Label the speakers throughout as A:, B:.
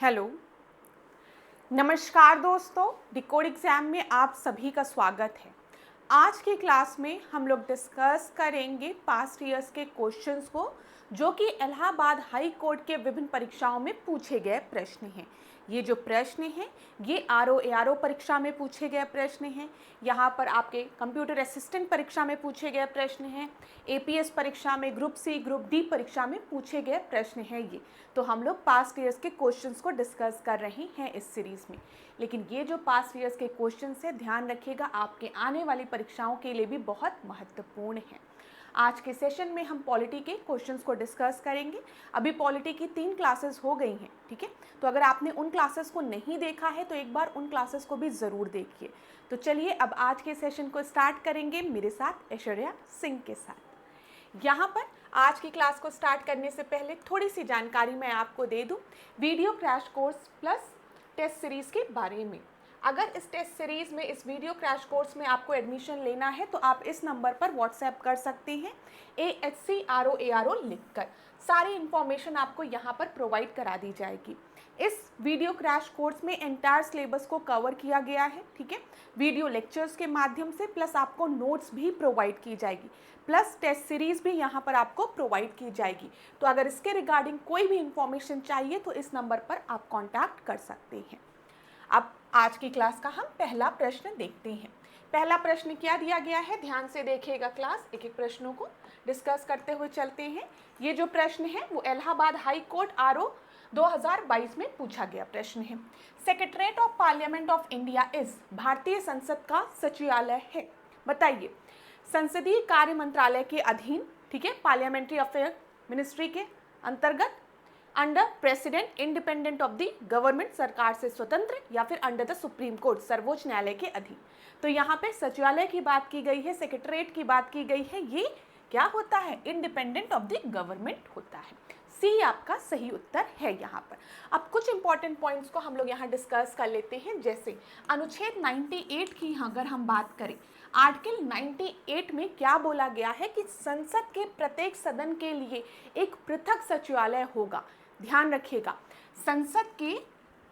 A: Hello, नमस्कार दोस्तों। Decode exam में आप सभी का स्वागत है। आज की क्लास में हम लोग डिस्कस करेंगे पास्ट ईयर्स के क्वेश्चंस को, जो कि इलाहाबाद हाई कोर्ट के विभिन्न परीक्षाओं में पूछे गए प्रश्न हैं। ये जो प्रश्न हैं ये आरओ परीक्षा में पूछे गए प्रश्न हैं। यहाँ पर आपके कंप्यूटर असिस्टेंट परीक्षा में पूछे गए प्रश्न हैं। एपीएस परीक्षा में, ग्रुप सी, ग्रुप डी परीक्षा में पूछे गए प्रश्न हैं ये। तो हम लोग पास्ट ईयर्स के क्वेश्चंस को डिस्कस कर रहे हैं इस सीरीज में। लेकिन ये जो पास्ट ईयर्स के क्वेश्चंस है, ध्यान रखिएगा, आपके आने वाली परीक्षाओं के लिए भी बहुत महत्वपूर्ण है। आज के सेशन में हम पॉलिटी के क्वेश्चंस को डिस्कस करेंगे। अभी पॉलिटी की 3 क्लासेस हो गई हैं, ठीक है। तो अगर आपने उन क्लासेस को नहीं देखा है तो एक बार उन क्लासेस को भी ज़रूर देखिए। तो चलिए अब आज के सेशन को स्टार्ट करेंगे मेरे साथ, ऐश्वर्या सिंह के साथ। यहाँ पर आज की क्लास को स्टार्ट करने से पहले थोड़ी सी जानकारी मैं आपको दे दूँ video crash course plus test series के बारे में। अगर इस टेस्ट सीरीज़ में, इस वीडियो क्रैश कोर्स में आपको एडमिशन लेना है तो आप इस नंबर पर व्हाट्सएप कर सकते हैं, AHCROARO लिखकर। सारी इन्फॉर्मेशन आपको यहाँ पर प्रोवाइड करा दी जाएगी। इस वीडियो क्रैश कोर्स में एंटायर सिलेबस को कवर किया गया है, ठीक है, वीडियो लेक्चर्स के माध्यम से, प्लस आपको नोट्स भी प्रोवाइड की जाएगी, प्लस टेस्ट सीरीज़ भी यहाँ पर आपको प्रोवाइड की जाएगी। तो अगर इसके रिगार्डिंग कोई भी इंफॉर्मेशन चाहिए तो इस नंबर पर आप कॉन्टैक्ट कर सकते हैं। अब आज की क्लास का हम पहला प्रश्न देखते हैं। पहला प्रश्न क्या दिया गया है, ध्यान से देखिएगा क्लास, एक एक प्रश्नों को डिस्कस करते हुए चलते हैं। ये जो प्रश्न है वो इलाहाबाद हाई कोर्ट आरओ 2022 में पूछा गया प्रश्न है। Secretariat of parliament of India is भारतीय संसद का सचिवालय है। बताइए, संसदीय कार्य मंत्रालय के अधीन, ठीक है, पार्लियामेंट्री अफेयर मिनिस्ट्री के अंतर्गत, under president, independent of the government, सरकार से स्वतंत्र, या फिर अंडर द सुप्रीम कोर्ट, सर्वोच्च न्यायालय के अधीन। तो यहाँ पे सचिवालय की बात की गई है, सेक्रेटरीट की बात की गई है, ये क्या होता है, इंडिपेंडेंट ऑफ द गवर्नमेंट होता है। सी आपका सही उत्तर है यहाँ पर। अब कुछ इंपॉर्टेंट पॉइंट्स को हम लोग यहाँ डिस्कस कर लेते हैं। जैसे अनुच्छेद 98 की अगर हम बात करें, आर्टिकल 98 में क्या बोला गया है कि संसद के प्रत्येक सदन के लिए एक पृथक सचिवालय होगा। ध्यान रखिएगा, संसद के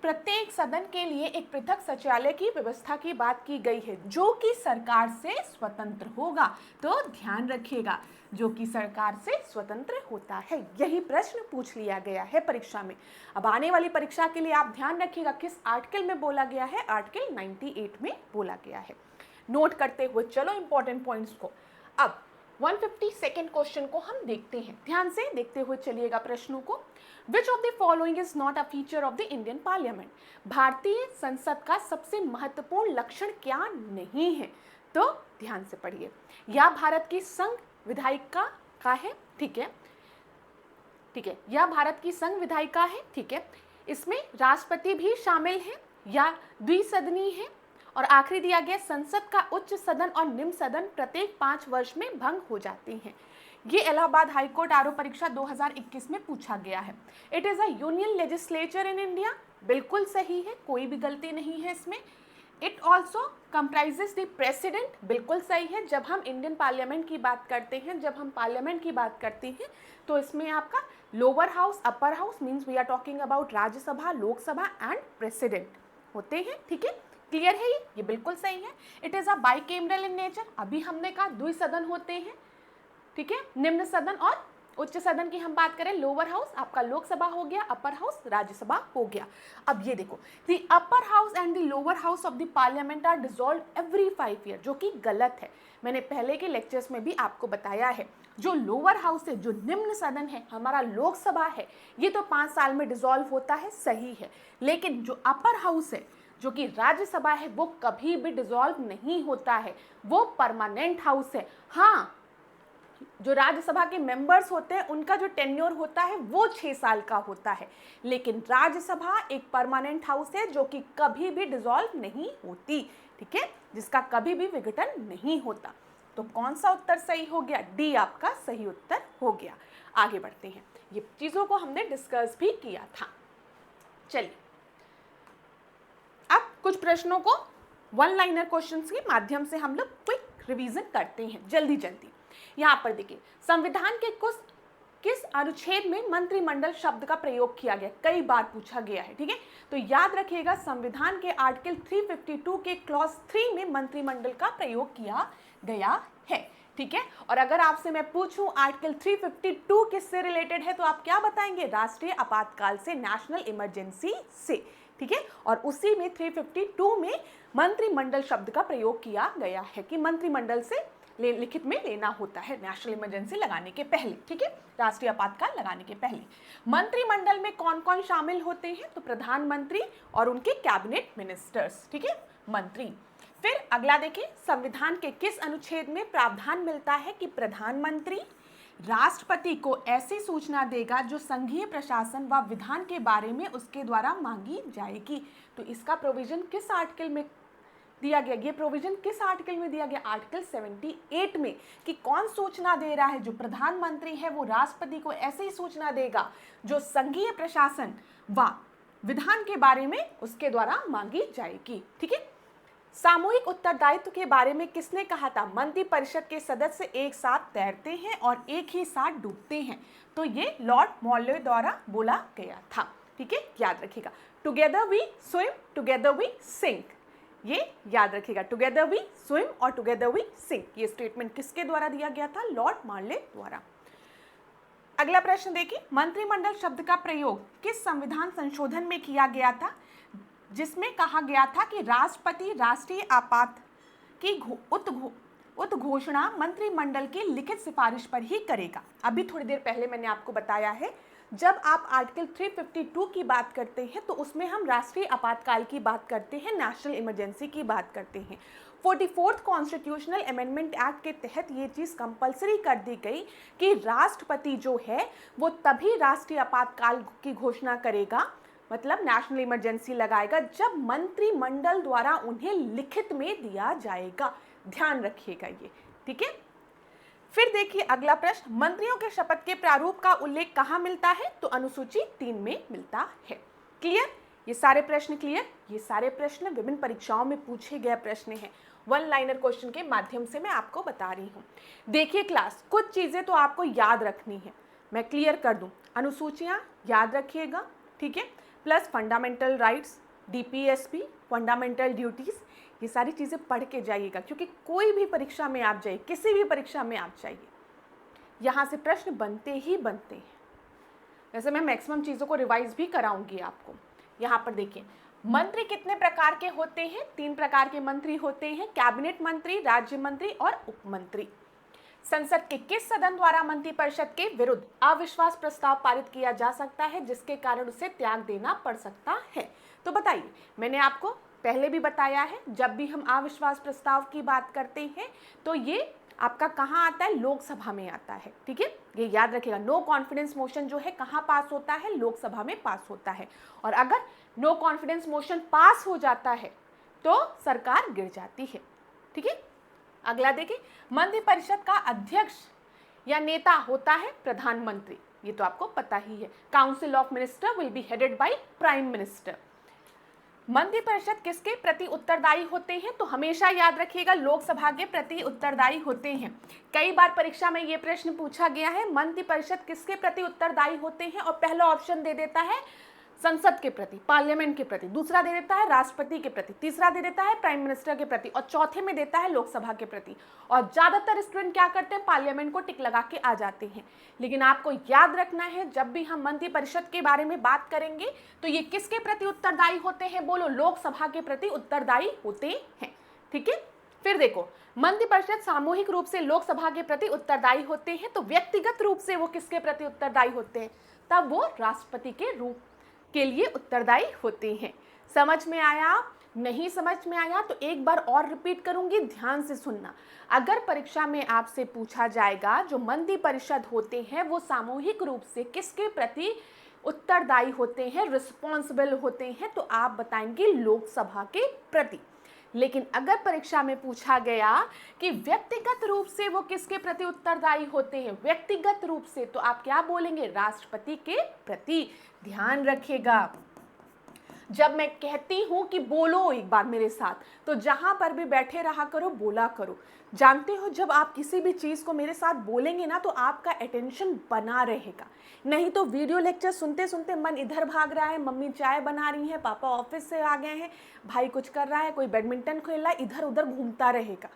A: प्रत्येक सदन के लिए एक पृथक सचिवालय की व्यवस्था की बात की गई है, जो कि सरकार से स्वतंत्र होगा। तो ध्यान रखिएगा, जो कि सरकार से स्वतंत्र होता है। यही प्रश्न पूछ लिया गया है परीक्षा में। अब आने वाली परीक्षा के लिए आप ध्यान रखिएगा किस आर्टिकल में बोला गया है, आर्टिकल 98 में बोला गया है। नोट करते हुए चलो इंपॉर्टेंट पॉइंट्स को। अब 152nd क्वेश्चन को हम देखते हैं, ध्यान से देखते हुए चलिएगा प्रश्नों को। Which of the following is not a feature of the Indian Parliament? भारतीय संसद का सबसे महत्वपूर्ण लक्षण क्या नहीं है? तो ध्यान से पढ़िए। या भारत की संघ विधायिका का है, ठीक है, ठीक है, या भारत की संघ विधायिका है, ठीक है, इसमें राष्ट्रपति भी शामिल है, या द्विसदनीय है, और आखिरी दिया गया संसद का उच्च सदन और निम्न सदन प्रत्येक 5 वर्ष में भंग हो जाते हैं। ये इलाहाबाद हाईकोर्ट आरओ परीक्षा 2021 में पूछा गया है। It is a union legislature in India, बिल्कुल सही है, कोई भी गलती नहीं है इसमें। It also comprises the president, बिल्कुल सही है। जब हम इंडियन पार्लियामेंट की बात करते हैं, जब हम पार्लियामेंट की बात करते हैं तो इसमें आपका lower house, upper house, means we are talking about Rajya Sabha, Lok Sabha and president होते हैं, ठीक है, क्लियर है ये बिल्कुल सही है। It is a bicameral in nature, अभी हमने कहा द्विसदन होते हैं, ठीक है, निम्न सदन और उच्च सदन की हम बात करें, लोअर हाउस आपका लोकसभा हो गया, अपर हाउस राज्यसभा हो गया। अब ये देखो, the upper house and the lower house of the parliament are dissolve every 5 year, जो कि गलत है। मैंने पहले के लेक्चर्स में भी आपको बताया है, जो लोअर हाउस है, जो निम्न सदन है, हमारा लोकसभा है, ये तो 5 साल में डिसॉल्व होता है, सही है। लेकिन जो अपर हाउस है, जो कि राज्यसभा है, वो कभी भी डिसॉल्व नहीं होता है, वो परमानेंट हाउस है। हाँ, जो राज्यसभा के मेंबर्स होते हैं उनका जो टेन्योर होता है वो 6 साल का होता है, लेकिन राज्यसभा एक परमानेंट हाउस है जो कि कभी भी डिसॉल्व नहीं होती, ठीक है, जिसका कभी भी विघटन नहीं होता। तो कौन सा उत्तर सही हो गया, डी आपका सही उत्तर हो गया। आगे बढ़ते हैं, ये चीजों को हमने डिस्कस भी किया था। चलिए अब कुछ प्रश्नों को 1 लाइनर क्वेश्चंस के माध्यम से हम लोग क्विक रिवीजन करते हैं, जल्दी जल्दी। यहाँ पर देखिए, संविधान के कुछ किस अनुच्छेद में मंत्रिमंडल शब्द का प्रयोग किया गया? कई बार पूछा गया है, ठीक है। तो याद रखिएगा, संविधान के आर्टिकल 352 के क्लॉज 3 में मंत्रिमंडल का प्रयोग किया गया है, ठीक है। और अगर आपसे मैं पूछूं आर्टिकल 352 किससे रिलेटेड है, तो आप क्या बताएंगे? राष्ट्रीय आपातकाल से, नेशनल इमरजेंसी से, ठीक है। और उसी में 352 में मंत्रिमंडल शब्द का प्रयोग किया गया है कि मंत्रिमंडल से लिखित में लेना होता है नेशनल इमरजेंसी लगाने के पहले, ठीक है, राष्ट्रीय आपातकाल लगाने के पहले। मंत्रिमंडल में कौन कौन शामिल होते हैं? तो प्रधानमंत्री और उनके कैबिनेट मिनिस्टर्स, ठीक है, मंत्री। फिर अगला देखिए, संविधान के किस अनुच्छेद में प्रावधान मिलता है कि प्रधानमंत्री राष्ट्रपति को ऐसी सूचना देगा जो संघीय प्रशासन व विधान के बारे में उसके द्वारा मांगी जाएगी? तो इसका प्रोविजन किस आर्टिकल में दिया गया? ये प्रोविजन किस आर्टिकल में दिया गया? आर्टिकल 78 में, कि कौन सूचना दे रहा है? जो प्रधानमंत्री है वो राष्ट्रपति को ऐसी सूचना देगा जो संघीय प्रशासन व विधान के बारे में उसके द्वारा मांगी जाएगी, ठीक है। सामूहिक उत्तरदायित्व के बारे में किसने कहा था? मंत्रिपरिषद के सदस्य एक साथ तैरते हैं और एक ही साथ डूबते हैं। तो ये लॉर्ड मॉलवे द्वारा बोला गया था, ठीक है, याद रखिएगा। Together we swim, together we sink, ये याद रखिएगा, टुगेदर वी स्विम और टुगेदर वी सिंक, ये स्टेटमेंट किसके द्वारा दिया गया था? लॉर्ड मॉलवे द्वारा। अगला प्रश्न देखिए, मंत्रिमंडल शब्द का प्रयोग किस संविधान संशोधन में किया गया था जिसमें कहा गया था कि राष्ट्रपति राष्ट्रीय आपात की उद्घोषणा मंत्रिमंडल की लिखित सिफारिश पर ही करेगा? अभी थोड़ी देर पहले मैंने आपको बताया है, जब आप आर्टिकल 352 की बात करते हैं तो उसमें हम राष्ट्रीय आपातकाल की बात करते हैं, नेशनल इमरजेंसी की बात करते हैं। 44th कॉन्स्टिट्यूशनल अमेंडमेंट एक्ट के तहत ये चीज़ कंपलसरी कर दी गई कि राष्ट्रपति जो है वो तभी राष्ट्रीय आपातकाल की घोषणा करेगा, मतलब नेशनल इमरजेंसी लगाएगा, जब मंत्रिमंडल द्वारा उन्हें लिखित में दिया जाएगा। ध्यान रखिएगा ये, ठीक है। फिर देखिए अगला प्रश्न, मंत्रियों के शपथ के प्रारूप का उल्लेख कहाँ मिलता है? तो अनुसूची 3 में मिलता है। क्लियर? ये सारे प्रश्न क्लियर? ये सारे प्रश्न विभिन्न परीक्षाओं में पूछे गए प्रश्न हैं, वन लाइनर क्वेश्चन के माध्यम से मैं आपको बता रही हूँ। देखिए क्लास, कुछ चीज़ें तो आपको याद रखनी है, मैं क्लियर कर दूँ। अनुसूचियाँ याद रखिएगा, ठीक है, plus fundamental rights, DPSP, fundamental duties, ये सारी चीज़ें पढ़ के जाइएगा, क्योंकि कोई भी परीक्षा में आप जाइए, किसी भी परीक्षा में आप जाइए, यहाँ से प्रश्न बनते ही बनते हैं। वैसे मैं मैक्सिमम चीज़ों को रिवाइज भी कराऊंगी आपको। यहाँ पर देखिए, मंत्री कितने प्रकार के होते हैं? 3 प्रकार के मंत्री होते हैं, कैबिनेट मंत्री, राज्य मंत्री और उप मंत्री। संसद के किस सदन द्वारा मंत्रिपरिषद के विरुद्ध अविश्वास प्रस्ताव पारित किया जा सकता है जिसके कारण उसे त्याग देना पड़ सकता है? तो बताइए, मैंने आपको पहले भी बताया है, जब भी हम अविश्वास प्रस्ताव की बात करते हैं तो ये आपका कहाँ आता है? लोकसभा में आता है, ठीक है, ये याद रखिएगा। नो कॉन्फिडेंस मोशन जो है कहाँ पास होता है? लोकसभा में पास होता है। और अगर नो कॉन्फिडेंस मोशन पास हो जाता है तो सरकार गिर जाती है, ठीक है। अगला देखिए, मंत्रिपरिषद का अध्यक्ष या नेता होता है प्रधानमंत्री, ये तो आपको पता ही है। Council of minister will be headed by prime minister. मंत्रिपरिषद किसके प्रति उत्तरदायी होते हैं? तो हमेशा याद रखिएगा, लोकसभा के प्रति उत्तरदायी होते हैं। कई बार परीक्षा में ये प्रश्न पूछा गया है, मंत्रिपरिषद किसके प्रति उत्तरदायी होते हैं, और पहला ऑप्शन दे देता है संसद के प्रति, पार्लियामेंट के प्रति, दूसरा दे देता है राष्ट्रपति के प्रति, तीसरा दे देता है प्राइम मिनिस्टर के प्रति, और चौथे में देता है लोकसभा के प्रति। और ज्यादातर स्टूडेंट क्या करते हैं? पार्लियामेंट को टिक लगा के आ जाते हैं। लेकिन आपको याद रखना है, जब भी हम मंत्रिपरिषद के बारे में बात करेंगे तो ये किसके प्रति उत्तरदायी होते हैं? बोलो, लोकसभा के प्रति उत्तरदायी होते हैं, ठीक है। फिर देखो, मंत्रिपरिषद सामूहिक रूप से लोकसभा के प्रति उत्तरदायी होते हैं, तो व्यक्तिगत रूप से वो किसके प्रति उत्तरदायी होते हैं? तब वो राष्ट्रपति के रूप के लिए उत्तरदायी होते हैं। समझ में आया? नहीं समझ में आया तो एक बार और रिपीट करूंगी, ध्यान से सुनना। अगर परीक्षा में आपसे पूछा जाएगा जो मंत्रिपरिषद होते हैं वो सामूहिक रूप से किसके प्रति उत्तरदायी होते हैं, रिस्पॉन्सिबल होते हैं, तो आप बताएंगे लोकसभा के प्रति। लेकिन अगर परीक्षा में पूछा गया कि व्यक्तिगत रूप से वो किसके प्रति उत्तरदायी होते हैं, व्यक्तिगत रूप से, तो आप क्या बोलेंगे? राष्ट्रपति के प्रति। ध्यान रखिएगा। जब मैं कहती हूँ कि बोलो एक बार मेरे साथ, तो जहाँ पर भी बैठे रहा करो, बोला करो। जानते हो, जब आप किसी भी चीज़ को मेरे साथ बोलेंगे ना, तो आपका अटेंशन बना रहेगा। नहीं तो वीडियो लेक्चर सुनते सुनते मन इधर भाग रहा है, मम्मी चाय बना रही है, पापा ऑफिस से आ गए हैं, भाई कुछ कर रहा है, कोई बैडमिंटन खेल रहा है, इधर उधर घूमता रहेगा।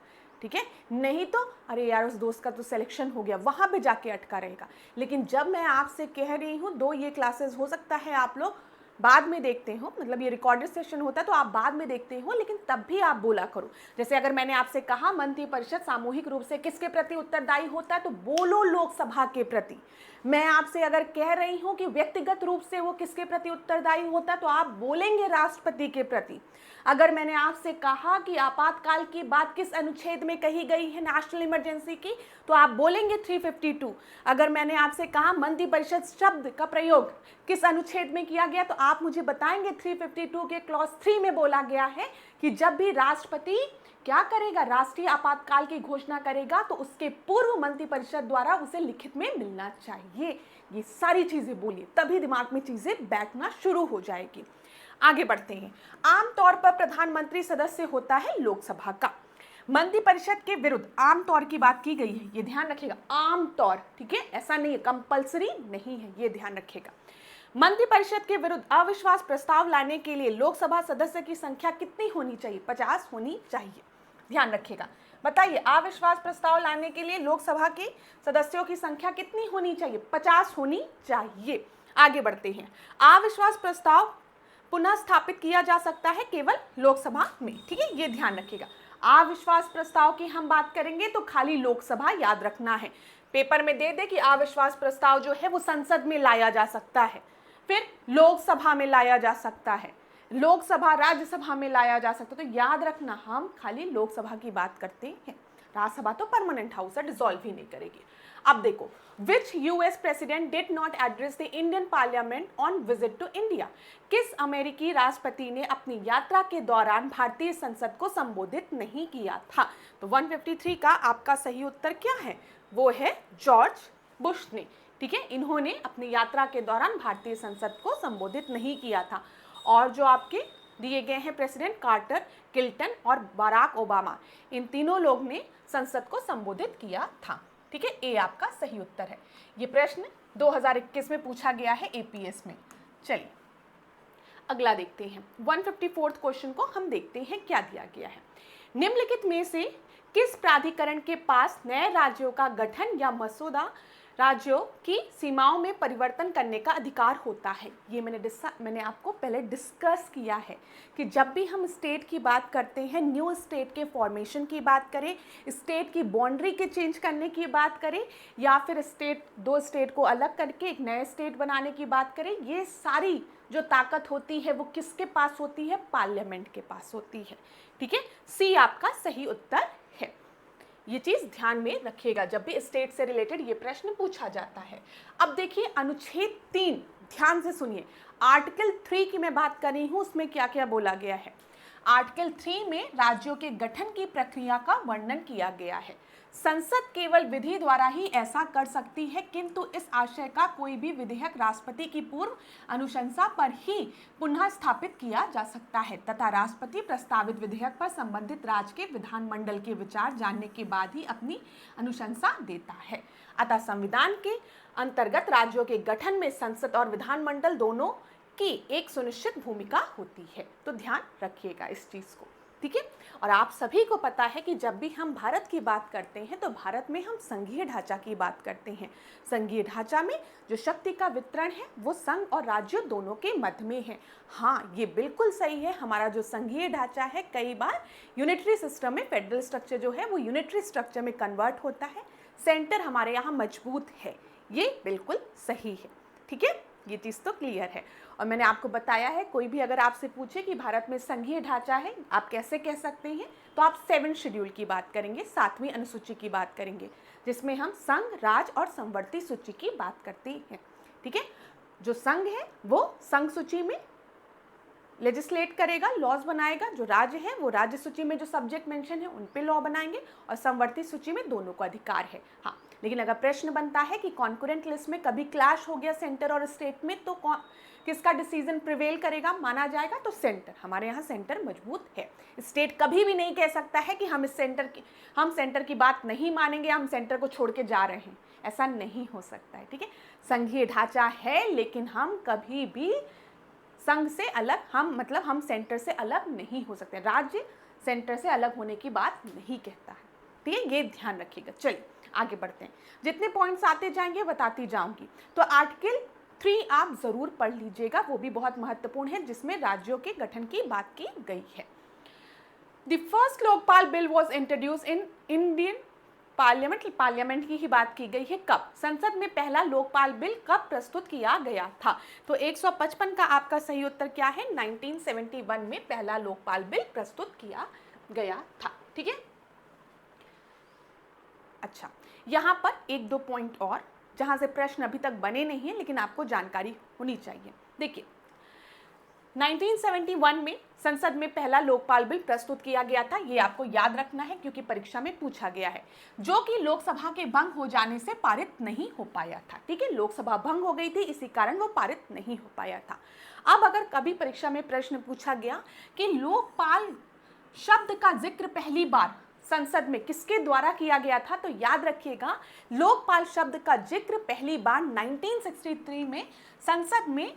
A: ठीक है, नहीं तो अरे यार उस दोस्त का तो सिलेक्शन हो गया, वहाँ पे जाके अटका रहेगा। लेकिन जब मैं आपसे कह रही हूँ, दो ये क्लासेस हो सकता है आप लोग बाद में देखते हो, मतलब ये रिकॉर्डेड सेशन होता है तो आप बाद में देखते हो, लेकिन तब भी आप बोला करो। जैसे अगर मैंने आपसे कहा मंत्री परिषद सामूहिक रूप से किसके प्रति उत्तरदायी होता है, तो बोलो लोकसभा के प्रति। मैं आपसे अगर कह रही हूं कि व्यक्तिगत रूप से वो किसके प्रति उत्तरदायी होता है, तो आप बोलेंगे राष्ट्रपति के प्रति। अगर मैंने आपसे कहा कि आपातकाल की बात किस अनुच्छेद में कही गई है नेशनल इमरजेंसी की, तो आप बोलेंगे 352। अगर मैंने आपसे कहा मंत्रिपरिषद शब्द का प्रयोग किस अनुच्छेद में किया गया, तो आप मुझे बताएंगे 352 के क्लॉज 3 में बोला गया है कि जब भी राष्ट्रपति क्या करेगा, राष्ट्रीय आपातकाल की घोषणा करेगा, तो उसके पूर्व मंत्रिपरिषद द्वारा उसे लिखित में मिलना चाहिए। ये सारी चीजें बोलिए, तभी दिमाग में चीजें बैठना शुरू हो जाएगी। आगे बढ़ते हैं। आमतौर पर प्रधानमंत्री सदस्य होता है लोकसभा का। मंत्रिपरिषद के विरुद्ध आमतौर की बात की गई है, ये ध्यान रखिएगा, आमतौर। ठीक है, ऐसा नहीं है, कंपल्सरी नहीं है, ये ध्यान रखिएगा। मंत्रिपरिषद के विरुद्ध अविश्वास प्रस्ताव लाने के लिए लोकसभा सदस्य की संख्या कितनी होनी चाहिए? 50 होनी चाहिए। ध्यान रखिएगा, बताइए अविश्वास प्रस्ताव लाने के लिए लोकसभा के सदस्यों की संख्या कितनी होनी चाहिए? 50 होनी चाहिए। आगे बढ़ते हैं। अविश्वास प्रस्ताव पुनः स्थापित किया जा सकता है केवल लोकसभा में। ठीक है, ये ध्यान रखिएगा। अविश्वास प्रस्ताव की हम बात करेंगे तो खाली लोकसभा याद रखना है। पेपर में दे दे कि अविश्वास प्रस्ताव जो है वो संसद में लाया जा सकता है, फिर लोकसभा में लाया जा सकता है, लोकसभा राज्यसभा में लाया जा सकता है। तो याद रखना, हम खाली लोकसभा की बात करते हैं, राज्यसभा तो परमानेंट हाउस है, डिसॉल्व ही नहीं करेगी। अब देखो, which US president did not address the Indian parliament on visit to India? किस अमेरिकी राष्ट्रपति ने अपनी यात्रा के दौरान भारतीय संसद को संबोधित नहीं किया था? तो 153 का आपका सही उत्तर क्या है? वो है जॉर्ज बुश ने। ठीक है, इन्होंने अपनी यात्रा के दौरान भारतीय संसद को संबोधित नहीं किया था। और जो आपके दिए गए हैं प्रेसिडेंट कार्टर, क्लिंटन और बराक ओबामा, इन तीनों लोग ने संसद को संबोधित किया था। ठीक है, ए आपका सही उत्तर है। ये प्रश्न 2021 में पूछा गया है एपीएस में। चलिए अगला देखते हैं। 154 क्वेश्चन को हम देखते हैं क्या दिया गया है। निम्नलिखित में से किस प्राधिकरण के पास नए राज्यों का गठन या मसौदा राज्यों की सीमाओं में परिवर्तन करने का अधिकार होता है? ये मैंने आपको पहले डिस्कस किया है कि जब भी हम स्टेट की बात करते हैं, न्यू स्टेट के फॉर्मेशन की बात करें, स्टेट की बाउंड्री के चेंज करने की बात करें, या फिर दो स्टेट को अलग करके एक नए स्टेट बनाने की बात करें, ये सारी जो ताकत होती है वो किसके पास होती है? पार्लियामेंट के पास होती है। ठीक है, सी आपका सही उत्तर है। ये चीज ध्यान में रखिएगा जब भी स्टेट से रिलेटेड ये प्रश्न पूछा जाता है। अब देखिए अनुच्छेद 3, ध्यान से सुनिए। आर्टिकल 3 की मैं बात कर रही हूँ, उसमें क्या क्या बोला गया है। आर्टिकल 3 में राज्यों के गठन की प्रक्रिया का वर्णन किया गया है। संसद केवल विधि द्वारा ही ऐसा कर सकती है, किंतु इस आशय का कोई भी विधेयक राष्ट्रपति की पूर्व अनुशंसा पर ही पुनः स्थापित किया जा सकता है तथा राष्ट्रपति प्रस्तावित विधेयक पर संबंधित राज्य के विधानमंडल के विचार जानने के बाद ही अपनी अनुशंसा देता है। अतः संविधान के अंतर्गत राज्यों के गठन में संसद और विधानमंडल दोनों की एक सुनिश्चित भूमिका होती है। तो ध्यान रखिएगा इस चीज को। ठीक है, और आप सभी को पता है कि जब भी हम भारत की बात करते हैं तो भारत में हम संघीय ढांचा की बात करते हैं। संघीय ढांचा में जो शक्ति का वितरण है वो संघ और राज्य दोनों के मध्य में है। हाँ, ये बिल्कुल सही है। हमारा जो संघीय ढांचा है कई बार यूनिटरी सिस्टम में, फेडरल स्ट्रक्चर जो है वो यूनिटरी स्ट्रक्चर में कन्वर्ट होता है। सेंटर हमारे यहाँ मजबूत है, ये बिल्कुल सही है। ठीक है, ये चीज़ तो क्लियर है। और मैंने आपको बताया है, कोई भी अगर आपसे पूछे कि भारत में संघीय ढांचा है, आप कैसे कह सकते हैं, तो आप 7 शेड्यूल की बात करेंगे, 7वीं अनुसूची की बात करेंगे, जिसमें हम संघ, राज्य और संवर्ती सूची की बात करते हैं। ठीक है, जो संघ है वो संघ सूची में लेजिस्लेट करेगा, लॉज बनाएगा। जो राज्य है वो राज्य सूची में जो सब्जेक्ट मेंशन है उन पे लॉ बनाएंगे, और संवर्ती सूची में दोनों को अधिकार है। हाँ, लेकिन अगर प्रश्न बनता है कि कॉन्करेंट लिस्ट में कभी क्लैश हो गया सेंटर और स्टेट में, तो किसका डिसीजन प्रिवेल करेगा माना जाएगा? तो सेंटर। हमारे यहाँ सेंटर मजबूत है। स्टेट कभी भी नहीं कह सकता है कि हम सेंटर की बात नहीं मानेंगे, हम सेंटर को छोड़ के जा रहे हैं, ऐसा नहीं हो सकता है। ठीक है, संघीय ढांचा है लेकिन हम कभी भी संघ से अलग, हम सेंटर से अलग नहीं हो सकते। राज्य सेंटर से अलग होने की बात नहीं कहता है। ठीक है, ये ध्यान रखिएगा। चलिए आगे बढ़ते हैं, जितने पॉइंट्स आते जाएंगे बताती जाऊंगी। तो आर्टिकल 3 आप जरूर पढ़ लीजिएगा, वो भी बहुत महत्वपूर्ण है, जिसमें राज्यों के गठन की बात की गई है। The first Lokpal bill was introduce in Indian parliament की ही बात की गई है। कब? संसद में पहला लोकपाल बिल कब प्रस्तुत किया गया था? तो 155 का आपका सही उत्तर क्या है? 1971 में पहला लोकपाल बिल प्रस्तुत किया गया था। ठीक है, अच्छा, यहाँ पर 1-2 पॉइंट और जहाँ से प्रश्न अभी तक बने नहीं हैं लेकिन आपको जानकारी होनी चाहिए। देखिए, 1971 में संसद में पहला लोकपाल बिल प्रस्तुत किया गया था, ये आपको याद रखना है क्योंकि परीक्षा में पूछा गया है, जो कि लोकसभा के भंग हो जाने से पारित नहीं हो पाया था। ठीक है, लोकसभा भंग हो गई थी, इसी कारण वो पारित नहीं हो पाया था। अब अगर कभी परीक्षा में प्रश्न पूछा गया कि लोकपाल शब्द का जिक्र पहली बार संसद में किसके द्वारा किया गया था, तो याद रखिएगा लोकपाल शब्द का जिक्र पहली बार 1963 में संसद में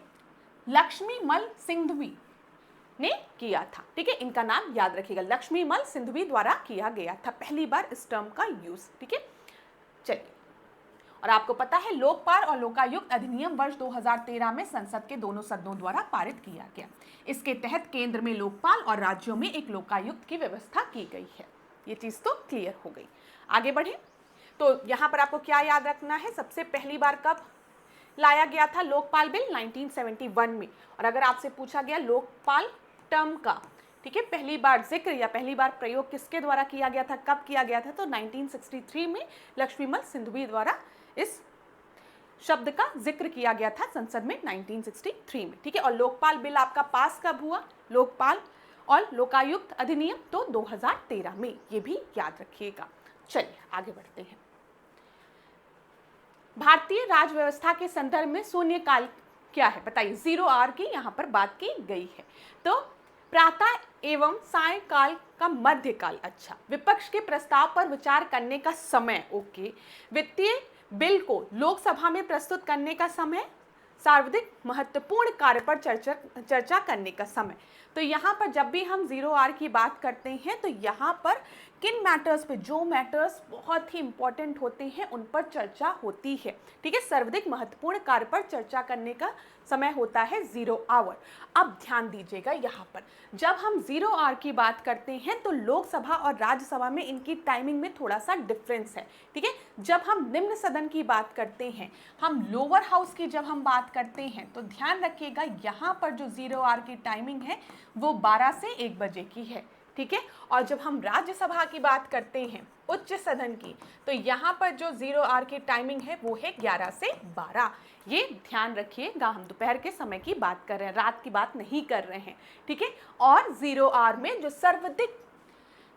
A: लक्ष्मीमल सिंघवी ने किया था। ठीक है, इनका नाम याद रखिएगा, लक्ष्मीमल सिंघवी द्वारा किया गया था पहली बार इस टर्म का यूज। ठीक है, चलिए, और आपको पता है लोकपाल और लोकायुक्त अधिनियम वर्ष 2013 में संसद के दोनों सदनों द्वारा पारित किया गया। इसके तहत केंद्र में लोकपाल और राज्यों में एक लोकायुक्त की व्यवस्था की गई है। ये चीज तो क्लियर हो गई। आगे बढ़े, तो यहाँ पर आपको क्या याद रखना है? सबसे पहली बार कब लाया गया था लोकपाल बिल? 1971 में। और अगर आपसे पूछा गया लोकपाल टर्म का, ठीक है, पहली बार जिक्र या पहली बार प्रयोग किसके द्वारा किया गया था, कब किया गया था, तो 1963 में लक्ष्मीमल सिंघवी द्वारा इस शब्द का जिक्र किया गया था संसद में 1963 में। ठीक है, और लोकपाल बिल आपका पास कब हुआ? लोकपाल और लोकायुक्त अधिनियम तो 2013 में, ये भी याद रखिएगा। चलिए आगे बढ़ते हैं। भारतीय राज व्यवस्था के संदर्भ में शून्य काल क्या है? बताइए। 0 आवर की यहाँ पर बात की गई है। तो प्रातः एवं सायंकाल का मध्यकाल। अच्छा, विपक्ष के प्रस्ताव पर विचार करने का समय। ओके, वित्तीय बिल को लोकसभा में प्रस्तुत करने का समय, सर्वाधिक महत्वपूर्ण कार्य पर चर्चा करने का समय। तो यहाँ पर जब भी हम 0 आवर की बात करते हैं तो यहाँ पर किन मैटर्स पे, जो मैटर्स बहुत ही इंपॉर्टेंट होते हैं उन पर चर्चा होती है। ठीक है, सर्वाधिक महत्वपूर्ण कार्य पर चर्चा करने का समय होता है 0 आवर। अब ध्यान दीजिएगा, यहाँ पर जब हम 0 आवर की बात करते हैं तो लोकसभा और राज्यसभा में इनकी टाइमिंग में थोड़ा सा डिफरेंस है। ठीक है, जब हम निम्न सदन की बात करते हैं, हम लोअर हाउस की जब हम बात करते हैं, तो ध्यान रखिएगा यहाँ पर जो 0 आवर की टाइमिंग है वो 12 से 1 बजे की है। ठीक है, और जब हम राज्यसभा की बात करते हैं, उच्च सदन की, तो यहाँ पर जो 0 आवर की टाइमिंग है वो है 11 से 12। ये ध्यान रखिएगा, हम दोपहर के समय की बात कर रहे हैं, रात की बात नहीं कर रहे हैं। ठीक है, और 0 आवर में जो सर्वाधिक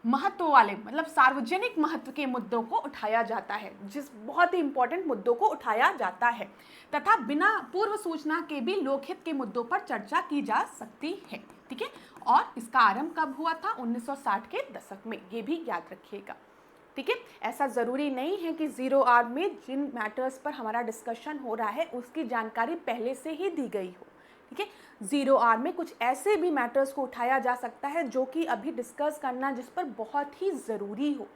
A: महत्व वाले, मतलब सार्वजनिक महत्व के मुद्दों को उठाया जाता है, जिस बहुत ही इंपॉर्टेंट मुद्दों को उठाया जाता है, तथा बिना पूर्व सूचना के भी लोकहित के मुद्दों पर चर्चा की जा सकती है। ठीक है, और इसका आरंभ कब हुआ था? 1960 के दशक में, ये भी याद रखिएगा। ठीक है, ऐसा ज़रूरी नहीं है कि 0 आवर में जिन मैटर्स पर हमारा डिस्कशन हो रहा है उसकी जानकारी पहले से ही दी गई हो। ठीक है, 0 आवर में कुछ ऐसे भी मैटर्स को उठाया जा सकता है जो कि अभी डिस्कस करना जिस पर बहुत ही ज़रूरी हो।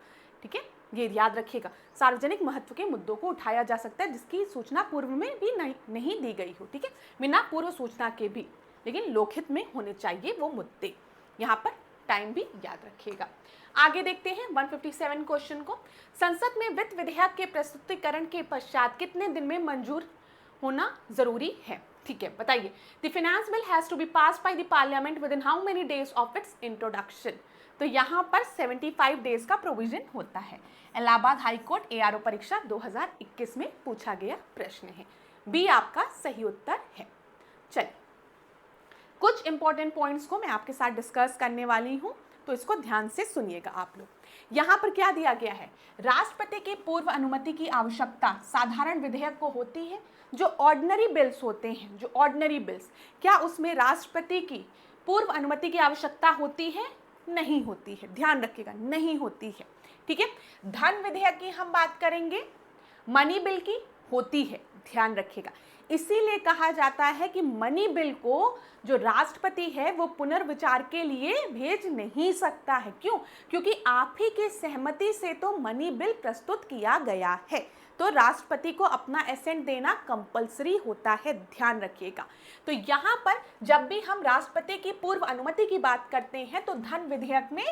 A: ठीक है, ये याद रखिएगा, सार्वजनिक महत्व के मुद्दों को उठाया जा सकता है जिसकी सूचना पूर्व में भी नहीं दी गई हो। ठीक है, बिना पूर्व सूचना के भी, लेकिन लोकहित में होने चाहिए वो मुद्दे। यहाँ पर टाइम भी याद रखिएगा। आगे देखते हैं 157 क्वेश्चन को। संसद में वित्त विधेयक के प्रस्तुतिकरण के पश्चात कितने दिन में मंजूर होना जरूरी है? ठीक है, बताइए। The finance bill has to be passed by the parliament within how many days of its introduction? तो यहाँ पर 75 डेज का प्रोविजन होता है। इलाहाबाद हाई कोर्ट ARO परीक्षा 2021 में पूछा गया प्रश्न है। बी आपका सही उत्तर है। चलिए, कुछ इंपॉर्टेंट पॉइंट्स को मैं आपके साथ डिस्कस करने वाली हूँ। तो इसको ध्यान से सुनिएगा आप लोग। यहाँ पर क्या दिया गया है, राष्ट्रपति की पूर्व अनुमति की आवश्यकता साधारण विधेयक को होती है। जो ऑर्डिनरी बिल्स होते हैं, जो ऑर्डिनरी बिल्स, क्या उसमें राष्ट्रपति की पूर्व अनुमति की आवश्यकता होती है? नहीं होती है, ध्यान रखिएगा, नहीं होती है। ठीक है, धन विधेयक की हम बात करेंगे, मनी बिल की होती है, ध्यान रखिएगा। इसीलिए कहा जाता है कि मनी बिल को जो राष्ट्रपति है वो पुनर्विचार के लिए भेज नहीं सकता है। क्यों? क्योंकि आप ही की सहमति से तो मनी बिल प्रस्तुत किया गया है, तो राष्ट्रपति को अपना एसेंट देना कंपलसरी होता है, ध्यान रखिएगा। तो यहाँ पर जब भी हम राष्ट्रपति की पूर्व अनुमति की बात करते हैं तो धन विधेयक में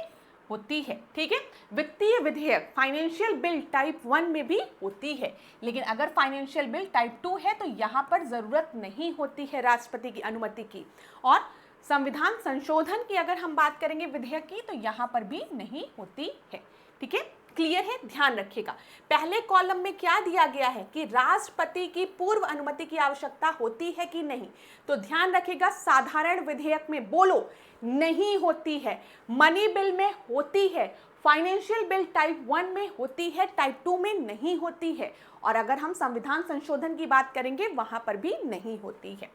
A: होती है। ठीक है, वित्तीय विधेयक फाइनेंशियल बिल टाइप 1 में भी होती है, लेकिन अगर फाइनेंशियल बिल टाइप 2 है तो यहाँ पर जरूरत नहीं होती है राष्ट्रपति की अनुमति की। और संविधान संशोधन की अगर हम बात करेंगे विधेयक की, तो यहाँ पर भी नहीं होती है। ठीक है, क्लियर है, ध्यान रखिएगा। पहले कॉलम में क्या दिया गया है कि राष्ट्रपति की पूर्व अनुमति की आवश्यकता होती है कि नहीं, तो ध्यान रखिएगा साधारण विधेयक में बोलो नहीं होती है, मनी बिल में होती है, फाइनेंशियल बिल टाइप 1 में होती है, टाइप 2 में नहीं होती है, और अगर हम संविधान संशोधन की बात करेंगे वहां पर भी नहीं होती है।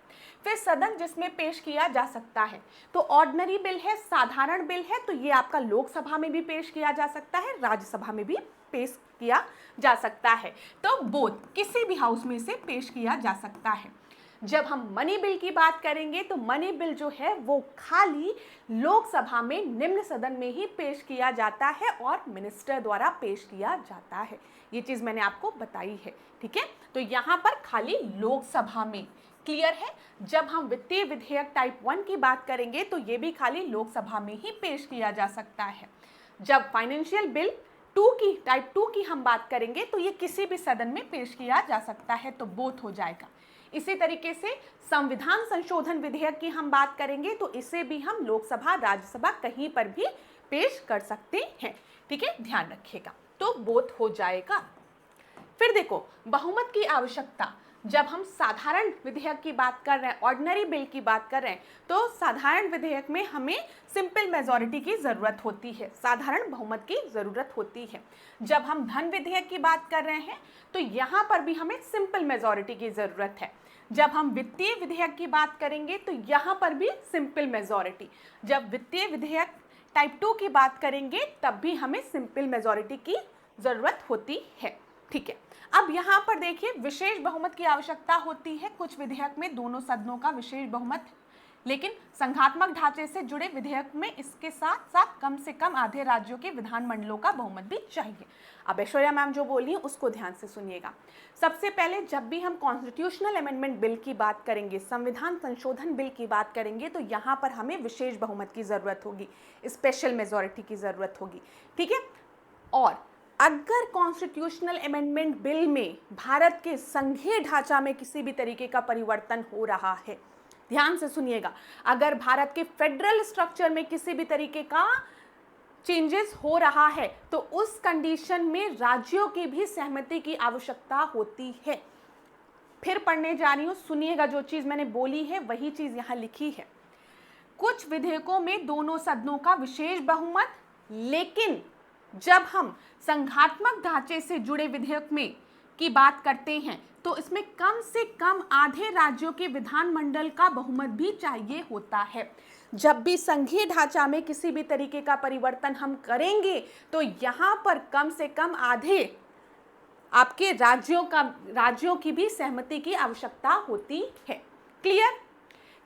A: फिर सदन जिसमें पेश किया जा सकता है, तो ऑर्डिनरी बिल है, साधारण बिल है, तो ये आपका लोकसभा में भी पेश किया जा सकता है, राज्यसभा में भी पेश किया जा सकता है, तो बोथ किसी भी हाउस में से पेश किया जा सकता है। जब हम मनी बिल की बात करेंगे तो मनी बिल जो है वो खाली लोकसभा में निम्न सदन में ही पेश किया जाता है और मिनिस्टर द्वारा पेश किया जाता है। ये चीज़ मैंने आपको बताई है। ठीक है, तो यहाँ पर खाली लोकसभा में, क्लियर है। जब हम वित्तीय विधेयक टाइप 1 की बात करेंगे तो ये भी खाली लोकसभा में ही पेश किया जा सकता है। जब फाइनेंशियल बिल टाइप 2 की हम बात करेंगे तो ये किसी भी सदन में पेश किया जा सकता है, तो बोथ हो जाएगा। इसी तरीके से संविधान संशोधन विधेयक की हम बात करेंगे तो इसे भी हम लोकसभा, राज्यसभा कहीं पर भी पेश कर सकते हैं। ठीक है, ध्यान रखिएगा, तो बोथ हो जाएगा। फिर देखो बहुमत की आवश्यकता, जब हम साधारण विधेयक की बात कर रहे हैं, ऑर्डिनरी बिल की बात कर रहे हैं, तो साधारण विधेयक में हमें सिंपल मेजॉरिटी की जरूरत होती है, साधारण बहुमत की जरूरत होती है। जब हम धन विधेयक की बात कर रहे हैं तो यहाँ पर भी हमें सिंपल मेजॉरिटी की जरूरत है। जब हम वित्तीय विधेयक की बात करेंगे तो यहाँ पर भी सिंपल मेजॉरिटी। जब वित्तीय विधेयक टाइप 2 की बात करेंगे तब भी हमें सिंपल मेजॉरिटी की जरूरत होती है। ठीक है, अब यहाँ पर देखिए विशेष बहुमत की आवश्यकता होती है। कुछ विधेयक में दोनों सदनों का विशेष बहुमत, लेकिन संघात्मक ढांचे से जुड़े विधेयक में इसके साथ साथ कम से कम आधे राज्यों के विधानमंडलों का बहुमत भी चाहिए। अब ऐश्वर्या मैम जो बोली है उसको ध्यान से सुनिएगा। सबसे पहले जब भी हम कॉन्स्टिट्यूशनल अमेंडमेंट बिल की बात करेंगे, संविधान संशोधन बिल की बात करेंगे, तो यहाँ पर हमें विशेष बहुमत की जरूरत होगी, स्पेशल मेजॉरिटी की जरूरत होगी। ठीक है, और अगर कॉन्स्टिट्यूशनल अमेंडमेंट बिल में भारत के संघीय ढांचा में किसी भी तरीके का परिवर्तन हो रहा है, ध्यान से सुनिएगा, अगर भारत के फेडरल स्ट्रक्चर में किसी भी तरीके का चेंजेस हो रहा है तो उस कंडीशन में राज्यों की भी सहमति की आवश्यकता होती है। फिर पढ़ने जा रही हूँ, सुनिएगा, जो चीज मैंने बोली है वही चीज यहाँ लिखी है। कुछ विधेयकों में दोनों सदनों का विशेष बहुमत, लेकिन जब हम संघात्मक ढांचे से जुड़े विधेयक में की बात करते हैं तो इसमें कम से कम आधे राज्यों के विधानमंडल का बहुमत भी चाहिए होता है। जब भी संघीय ढांचा में किसी भी तरीके का परिवर्तन हम करेंगे तो यहाँ पर कम से कम आधे आपके राज्यों की भी सहमति की आवश्यकता होती है।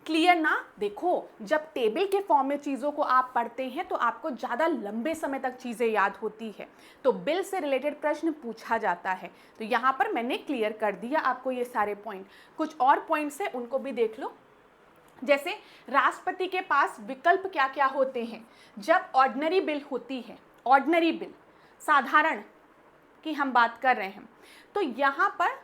A: क्लियर ना? देखो, जब टेबल के फॉर्म में चीज़ों को आप पढ़ते हैं तो आपको ज़्यादा लंबे समय तक चीज़ें याद होती है, तो बिल से रिलेटेड प्रश्न पूछा जाता है। तो यहाँ पर मैंने क्लियर कर दिया आपको ये सारे पॉइंट। कुछ और पॉइंट्स हैं उनको भी देख लो। जैसे राष्ट्रपति के पास विकल्प क्या क्या होते हैं जब ऑर्डिनरी बिल होती है, ऑर्डिनरी बिल, साधारण की हम बात कर रहे हैं, तो यहाँ पर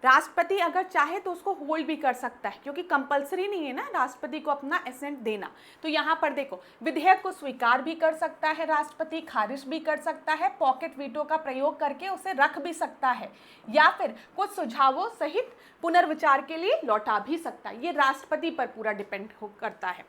A: राष्ट्रपति अगर चाहे तो उसको होल्ड भी कर सकता है, क्योंकि कंपलसरी नहीं है ना राष्ट्रपति को अपना एसेंट देना। तो यहाँ पर देखो, विधेयक को स्वीकार भी कर सकता है राष्ट्रपति, खारिज भी कर सकता है, पॉकेट वीटो का प्रयोग करके उसे रख भी सकता है, या फिर कुछ सुझावों सहित पुनर्विचार के लिए लौटा भी सकता है। ये राष्ट्रपति पर पूरा डिपेंड करता है।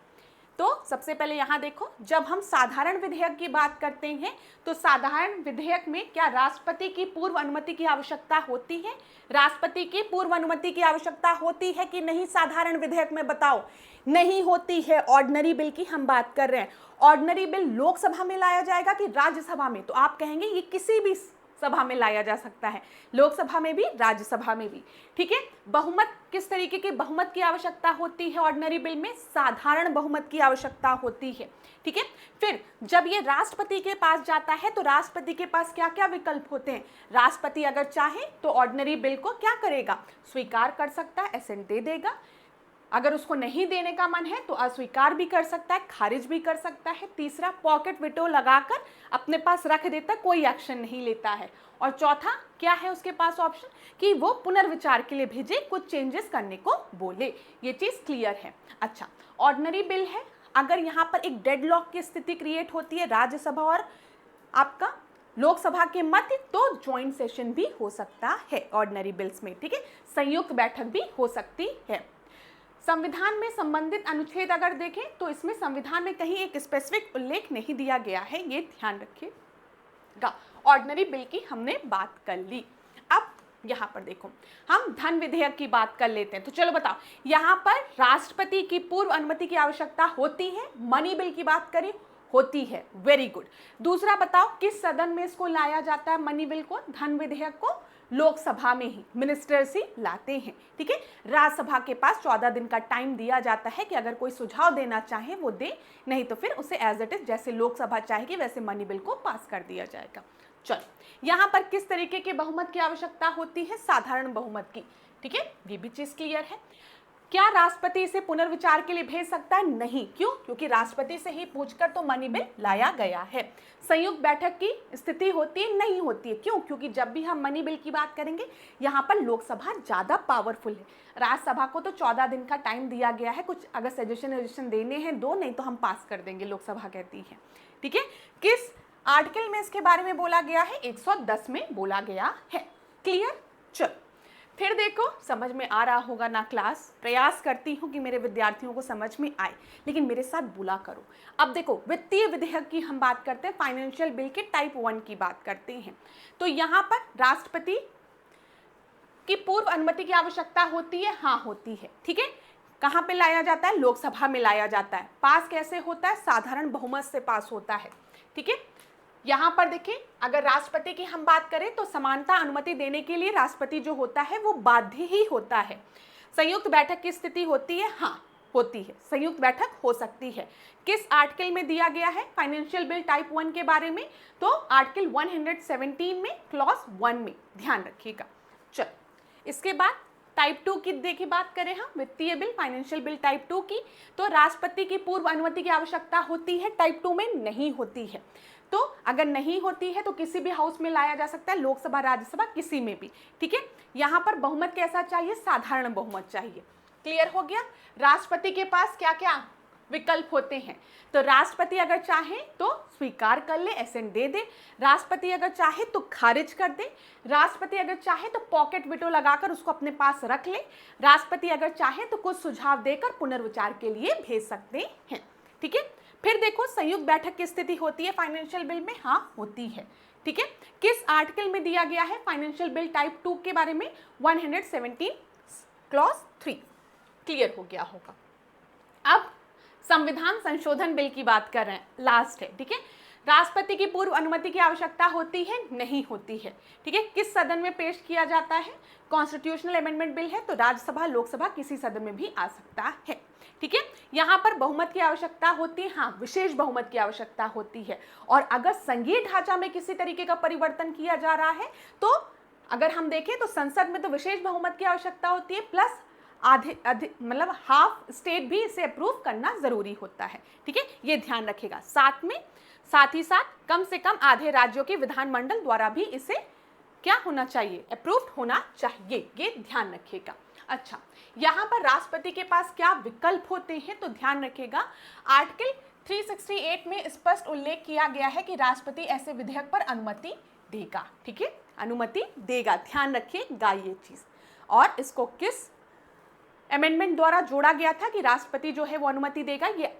A: तो सबसे पहले यहाँ देखो, जब हम साधारण विधेयक की बात करते हैं तो साधारण विधेयक में क्या राष्ट्रपति की पूर्व अनुमति की आवश्यकता होती है? राष्ट्रपति की पूर्व अनुमति की आवश्यकता होती है कि नहीं साधारण विधेयक में? बताओ। नहीं होती है। ऑर्डिनरी बिल की हम बात कर रहे हैं। ऑर्डिनरी बिल लोकसभा में लाया जाएगा कि राज्यसभा में? तो आप कहेंगे ये किसी भी सभा में लाया जा सकता है, लोकसभा में भी, राज्यसभा में भी। ठीक है। बहुमत, किस तरीके के बहुमत की आवश्यकता होती है ऑर्डिनरी बिल में? साधारण बहुमत की आवश्यकता होती है। ठीक है। फिर जब ये राष्ट्रपति के पास जाता है तो राष्ट्रपति के पास क्या क्या विकल्प होते हैं? राष्ट्रपति अगर चाहे तो ऑर्डिनरी बिल को क्या करेगा? स्वीकार कर सकता है, एसेंट दे देगा। अगर उसको नहीं देने का मन है तो अस्वीकार भी कर सकता है, खारिज भी कर सकता है। तीसरा, पॉकेट विटो लगाकर अपने पास रख देता है, कोई एक्शन नहीं लेता है। और चौथा क्या है उसके पास ऑप्शन? कि वो पुनर्विचार के लिए भेजे, कुछ चेंजेस करने को बोले। ये चीज क्लियर है। अच्छा, ऑर्डिनरी बिल है, अगर यहाँ पर एक डेडलॉक की स्थिति क्रिएट होती है राज्यसभा और आपका लोकसभा के मध्य, तो ज्वाइंट सेशन भी हो सकता है ऑर्डिनरी बिल्स में। ठीक है, संयुक्त बैठक भी हो सकती है। संविधान में संबंधित अनुच्छेद अगर देखें तो इसमें संविधान में कहीं एक स्पेसिफिक उल्लेख नहीं दिया गया है, ये ध्यान रखिएगा। ऑर्डिनरी बिल की हमने बात कर ली। अब यहाँ पर देखो, हम धन विधेयक की बात कर लेते हैं। तो चलो बताओ, यहाँ पर राष्ट्रपति की पूर्व अनुमति की आवश्यकता होती है? मनी बिल की बात करें, होती है। Very good. दूसरा बताओ, किस सदन में इसको लाया जाता है मनी बिल को, धन विधेयक को? लोकसभा में ही मिनिस्टर्स ही लाते हैं। ठीक है। राज्यसभा के पास 14 दिन का टाइम दिया जाता है कि अगर कोई सुझाव देना चाहे वो दे, नहीं तो फिर उसे एज इट इज जैसे लोकसभा चाहेगी वैसे मनी बिल को पास कर दिया जाएगा। चलो, यहाँ पर किस तरीके के बहुमत की आवश्यकता होती है? साधारण बहुमत की। ठीक है, ये भी चीज क्लियर है। क्या राष्ट्रपति इसे पुनर्विचार के लिए भेज सकता है? नहीं। क्यों? क्योंकि राष्ट्रपति से ही पूछकर तो मनी बिल लाया गया है। संयुक्त बैठक की स्थिति होती है? नहीं होती है। क्यों? क्योंकि जब भी हम मनी बिल की बात करेंगे यहाँ पर लोकसभा ज्यादा पावरफुल है। राज्यसभा को तो 14 दिन का टाइम दिया गया है, कुछ अगर सजेशन देने हैं दो, नहीं तो हम पास कर देंगे, लोकसभा कहती है। ठीक है। किस आर्टिकल में इसके बारे में बोला गया है? 110 में बोला गया है। क्लियर? चलो फिर देखो, समझ में आ रहा होगा ना क्लास? प्रयास करती हूँ कि मेरे विद्यार्थियों को समझ में आए, लेकिन मेरे साथ बोला करो। अब देखो, वित्तीय विधेयक की हम बात करते हैं, फाइनेंशियल बिल के टाइप 1 की बात करते हैं। तो यहाँ पर राष्ट्रपति की पूर्व अनुमति की आवश्यकता होती है? हाँ, होती है। ठीक है। कहाँ पे लाया जाता है? लोकसभा में लाया जाता है। पास कैसे होता है? साधारण बहुमत से पास होता है। ठीक है। यहाँ पर देखिए, अगर राष्ट्रपति की हम बात करें तो समानता अनुमति देने के लिए राष्ट्रपति जो होता है वो बाध्य ही होता है। संयुक्त बैठक की स्थिति होती है? हाँ, होती है। संयुक्त बैठक हो सकती है। किस आर्टिकल में दिया गया है फाइनेंशियल बिल टाइप 1 के बारे में? तो आर्टिकल 117 में क्लॉज 1 में, ध्यान रखिएगा। चलो, इसके बाद टाइप 2 की देखिए बात करें हम, वित्तीय बिल फाइनेंशियल बिल टाइप 2 की, तो राष्ट्रपति की पूर्व अनुमति की आवश्यकता होती है? टाइप 2 में नहीं होती है। तो अगर नहीं होती है तो किसी भी हाउस में लाया जा सकता है, लोकसभा, राज्यसभा, किसी में भी। ठीक है। यहाँ पर बहुमत कैसा चाहिए? साधारण बहुमत चाहिए। क्लियर हो गया? राष्ट्रपति के पास क्या क्या विकल्प होते हैं? तो राष्ट्रपति अगर चाहे तो स्वीकार कर ले, एसेंट दे दे। राष्ट्रपति अगर चाहे तो खारिज कर दे। राष्ट्रपति अगर चाहे तो पॉकेट विटो लगाकर उसको अपने पास रख ले। राष्ट्रपति अगर चाहे तो कुछ सुझाव देकर पुनर्विचार के लिए भेज सकते हैं। ठीक है। फिर देखो, संयुक्त बैठक की स्थिति होती है फाइनेंशियल बिल में? हाँ, होती है। ठीक है। किस आर्टिकल में दिया गया है फाइनेंशियल बिल टाइप 2 के बारे में? 117 क्लॉज 3। क्लियर हो गया होगा। अब संविधान संशोधन बिल की बात कर रहे हैं, लास्ट है। ठीक है। राष्ट्रपति की पूर्व अनुमति की आवश्यकता होती है? नहीं होती है। ठीक है। किस सदन में पेश किया जाता है? कॉन्स्टिट्यूशनल अमेंडमेंट बिल है तो राज्यसभा, लोकसभा, किसी सदन में भी आ सकता है। ठीक है। यहाँ पर बहुमत की आवश्यकता होती है? हाँ, विशेष बहुमत की आवश्यकता होती है। और अगर संघीय ढांचा में किसी तरीके का परिवर्तन किया जा रहा है तो अगर हम देखें तो संसद में तो विशेष बहुमत की आवश्यकता होती है, प्लस आधे मतलब हाफ स्टेट भी इसे अप्रूव करना जरूरी होता है। ठीक है, ये ध्यान रखेगा। साथ ही साथ कम से कम आधे राज्यों के विधानमंडल द्वारा भी इसे क्या होना चाहिए? अप्रूव्ड होना चाहिए, ये ध्यान रखिएगा। अच्छा, यहाँ पर राष्ट्रपति के पास क्या विकल्प होते हैं? तो ध्यान रखिएगा, आर्टिकल 368 में स्पष्ट उल्लेख किया गया है कि राष्ट्रपति ऐसे विधेयक पर अनुमति देगा। ठीक है, अनुमति देगा, ध्यान रखिएगा ये चीज। और इसको किस अमेंडमेंट द्वारा जोड़ा गया था कि राष्ट्रपति जो है वो अनुमति देगा। ये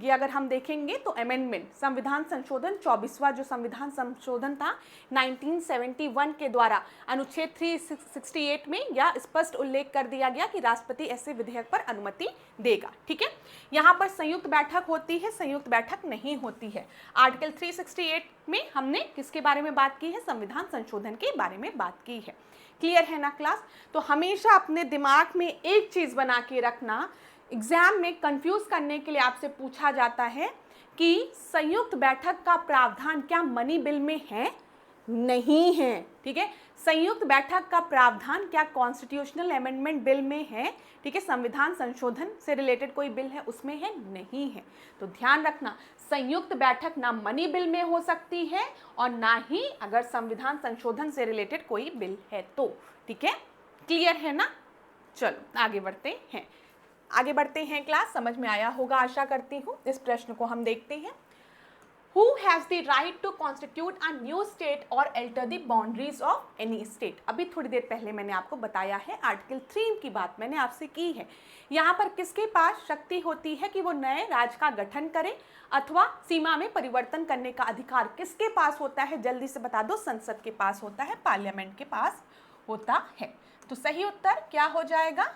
A: अगर हम देखेंगे तो अमेंडमेंट संविधान संशोधन 24वां जो संविधान संशोधन था 1971 के द्वारा अनुच्छेद 368 में यह स्पष्ट उल्लेख कर दिया गया कि राष्ट्रपति ऐसे विधेयक पर अनुमति देगा। ठीक है, यहाँ पर संयुक्त बैठक होती है, संयुक्त बैठक नहीं होती है। आर्टिकल 368 में हमने किसके बारे में बात की है? संविधान संशोधन के बारे में बात की है। क्लियर है ना क्लास? तो हमेशा अपने दिमाग में एक चीज बना के रखना, एग्जाम में कंफ्यूज करने के लिए आपसे पूछा जाता है कि संयुक्त बैठक का प्रावधान क्या मनी बिल में है? नहीं है। ठीक है, संयुक्त बैठक का प्रावधान क्या कॉन्स्टिट्यूशनल अमेंडमेंट बिल में है? ठीक है, संविधान संशोधन से रिलेटेड कोई बिल है उसमें है? नहीं है। तो ध्यान रखना, संयुक्त बैठक ना मनी बिल में हो सकती है और ना ही अगर संविधान संशोधन से रिलेटेड कोई बिल है तो। ठीक है, क्लियर है ना? चलो आगे बढ़ते हैं। क्लास, समझ में आया होगा आशा करती हूँ। इस प्रश्न को हम देखते हैं। Who has the right to constitute a new state or alter the boundaries of any state? अभी थोड़ी देर पहले मैंने आपको बताया है, आर्टिकल 3 की बात मैंने आपसे की है। यहाँ पर किसके पास शक्ति होती है कि वो नए राज्य का गठन करे अथवा सीमा में परिवर्तन करने का अधिकार किसके पास होता है? जल्दी से बता दो। संसद के पास होता है, पार्लियामेंट के पास होता है। तो सही उत्तर क्या हो जाएगा?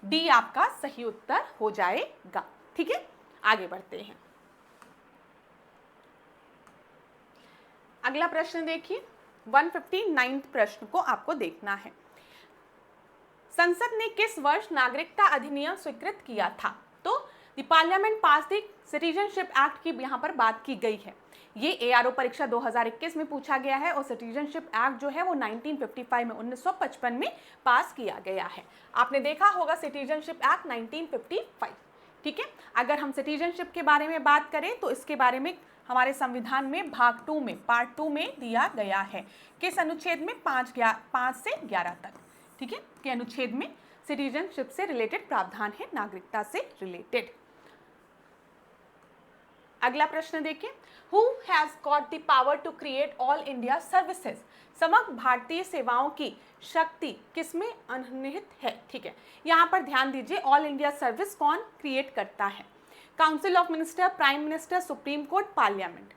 A: डी आपका सही उत्तर हो जाएगा। ठीक है, आगे बढ़ते हैं। अगला प्रश्न देखिए, 159 प्रश्न को आपको देखना है। संसद ने किस वर्ष नागरिकता अधिनियम स्वीकृत किया था? तो the parliament pass the citizenship act की यहाँ पर बात की गई है। ये एआरओ परीक्षा 2021 में पूछा गया है और सिटीजनशिप एक्ट जो है वो 1955 में 1955 में पास किया गया है। आपने देखा होगा सिटीजनशिप एक्ट 1955। ठीक है, अगर हम सिटीजनशिप के बारे में बात करें तो इसके बारे में हमारे संविधान में भाग 2 में पार्ट 2 में दिया गया है। किस अनुच्छेद में? 5 से 11 तक। ठीक है, के अनुच्छेद में सिटीजनशिप से रिलेटेड प्रावधान है, नागरिकता से रिलेटेड। अगला प्रश्न देखिए, Who has got the power to create all India services? समग्र भारतीय सेवाओं की शक्ति किसमें अंतर्निहित है? ठीक है, यहाँ पर ध्यान दीजिए, ऑल इंडिया सर्विस कौन क्रिएट करता है? Council of minister, prime minister, supreme court, parliament.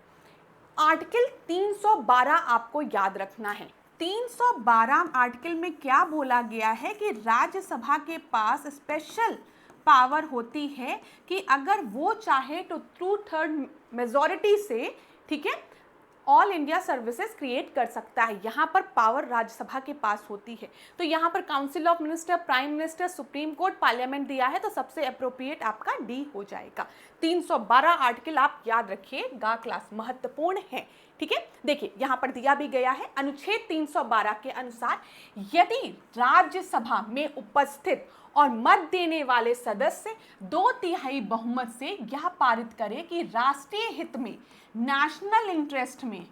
A: Article 312 आपको याद रखना है। 312 आर्टिकल में क्या बोला गया है कि राज्यसभा के पास स्पेशल पावर होती है कि अगर वो चाहे तो 2/3 मेजॉरिटी से, ठीक है, ऑल इंडिया सर्विसेज क्रिएट कर सकता है। यहाँ पर पावर राज्यसभा के पास होती है। तो यहाँ पर council of minister, prime minister, supreme court, parliament दिया है, तो सबसे अप्रोप्रिएट आपका डी हो जाएगा। 312 आर्टिकल आप याद रखिएगा, क्लास महत्वपूर्ण है। ठीक है, देखिए यहाँ पर दिया भी गया है, अनुच्छेद 312 के अनुसार यदि राज्यसभा में उपस्थित और मत देने वाले सदस्य 2/3 बहुमत से यह पारित करे कि राष्ट्रीय हित में, नेशनल इंटरेस्ट में,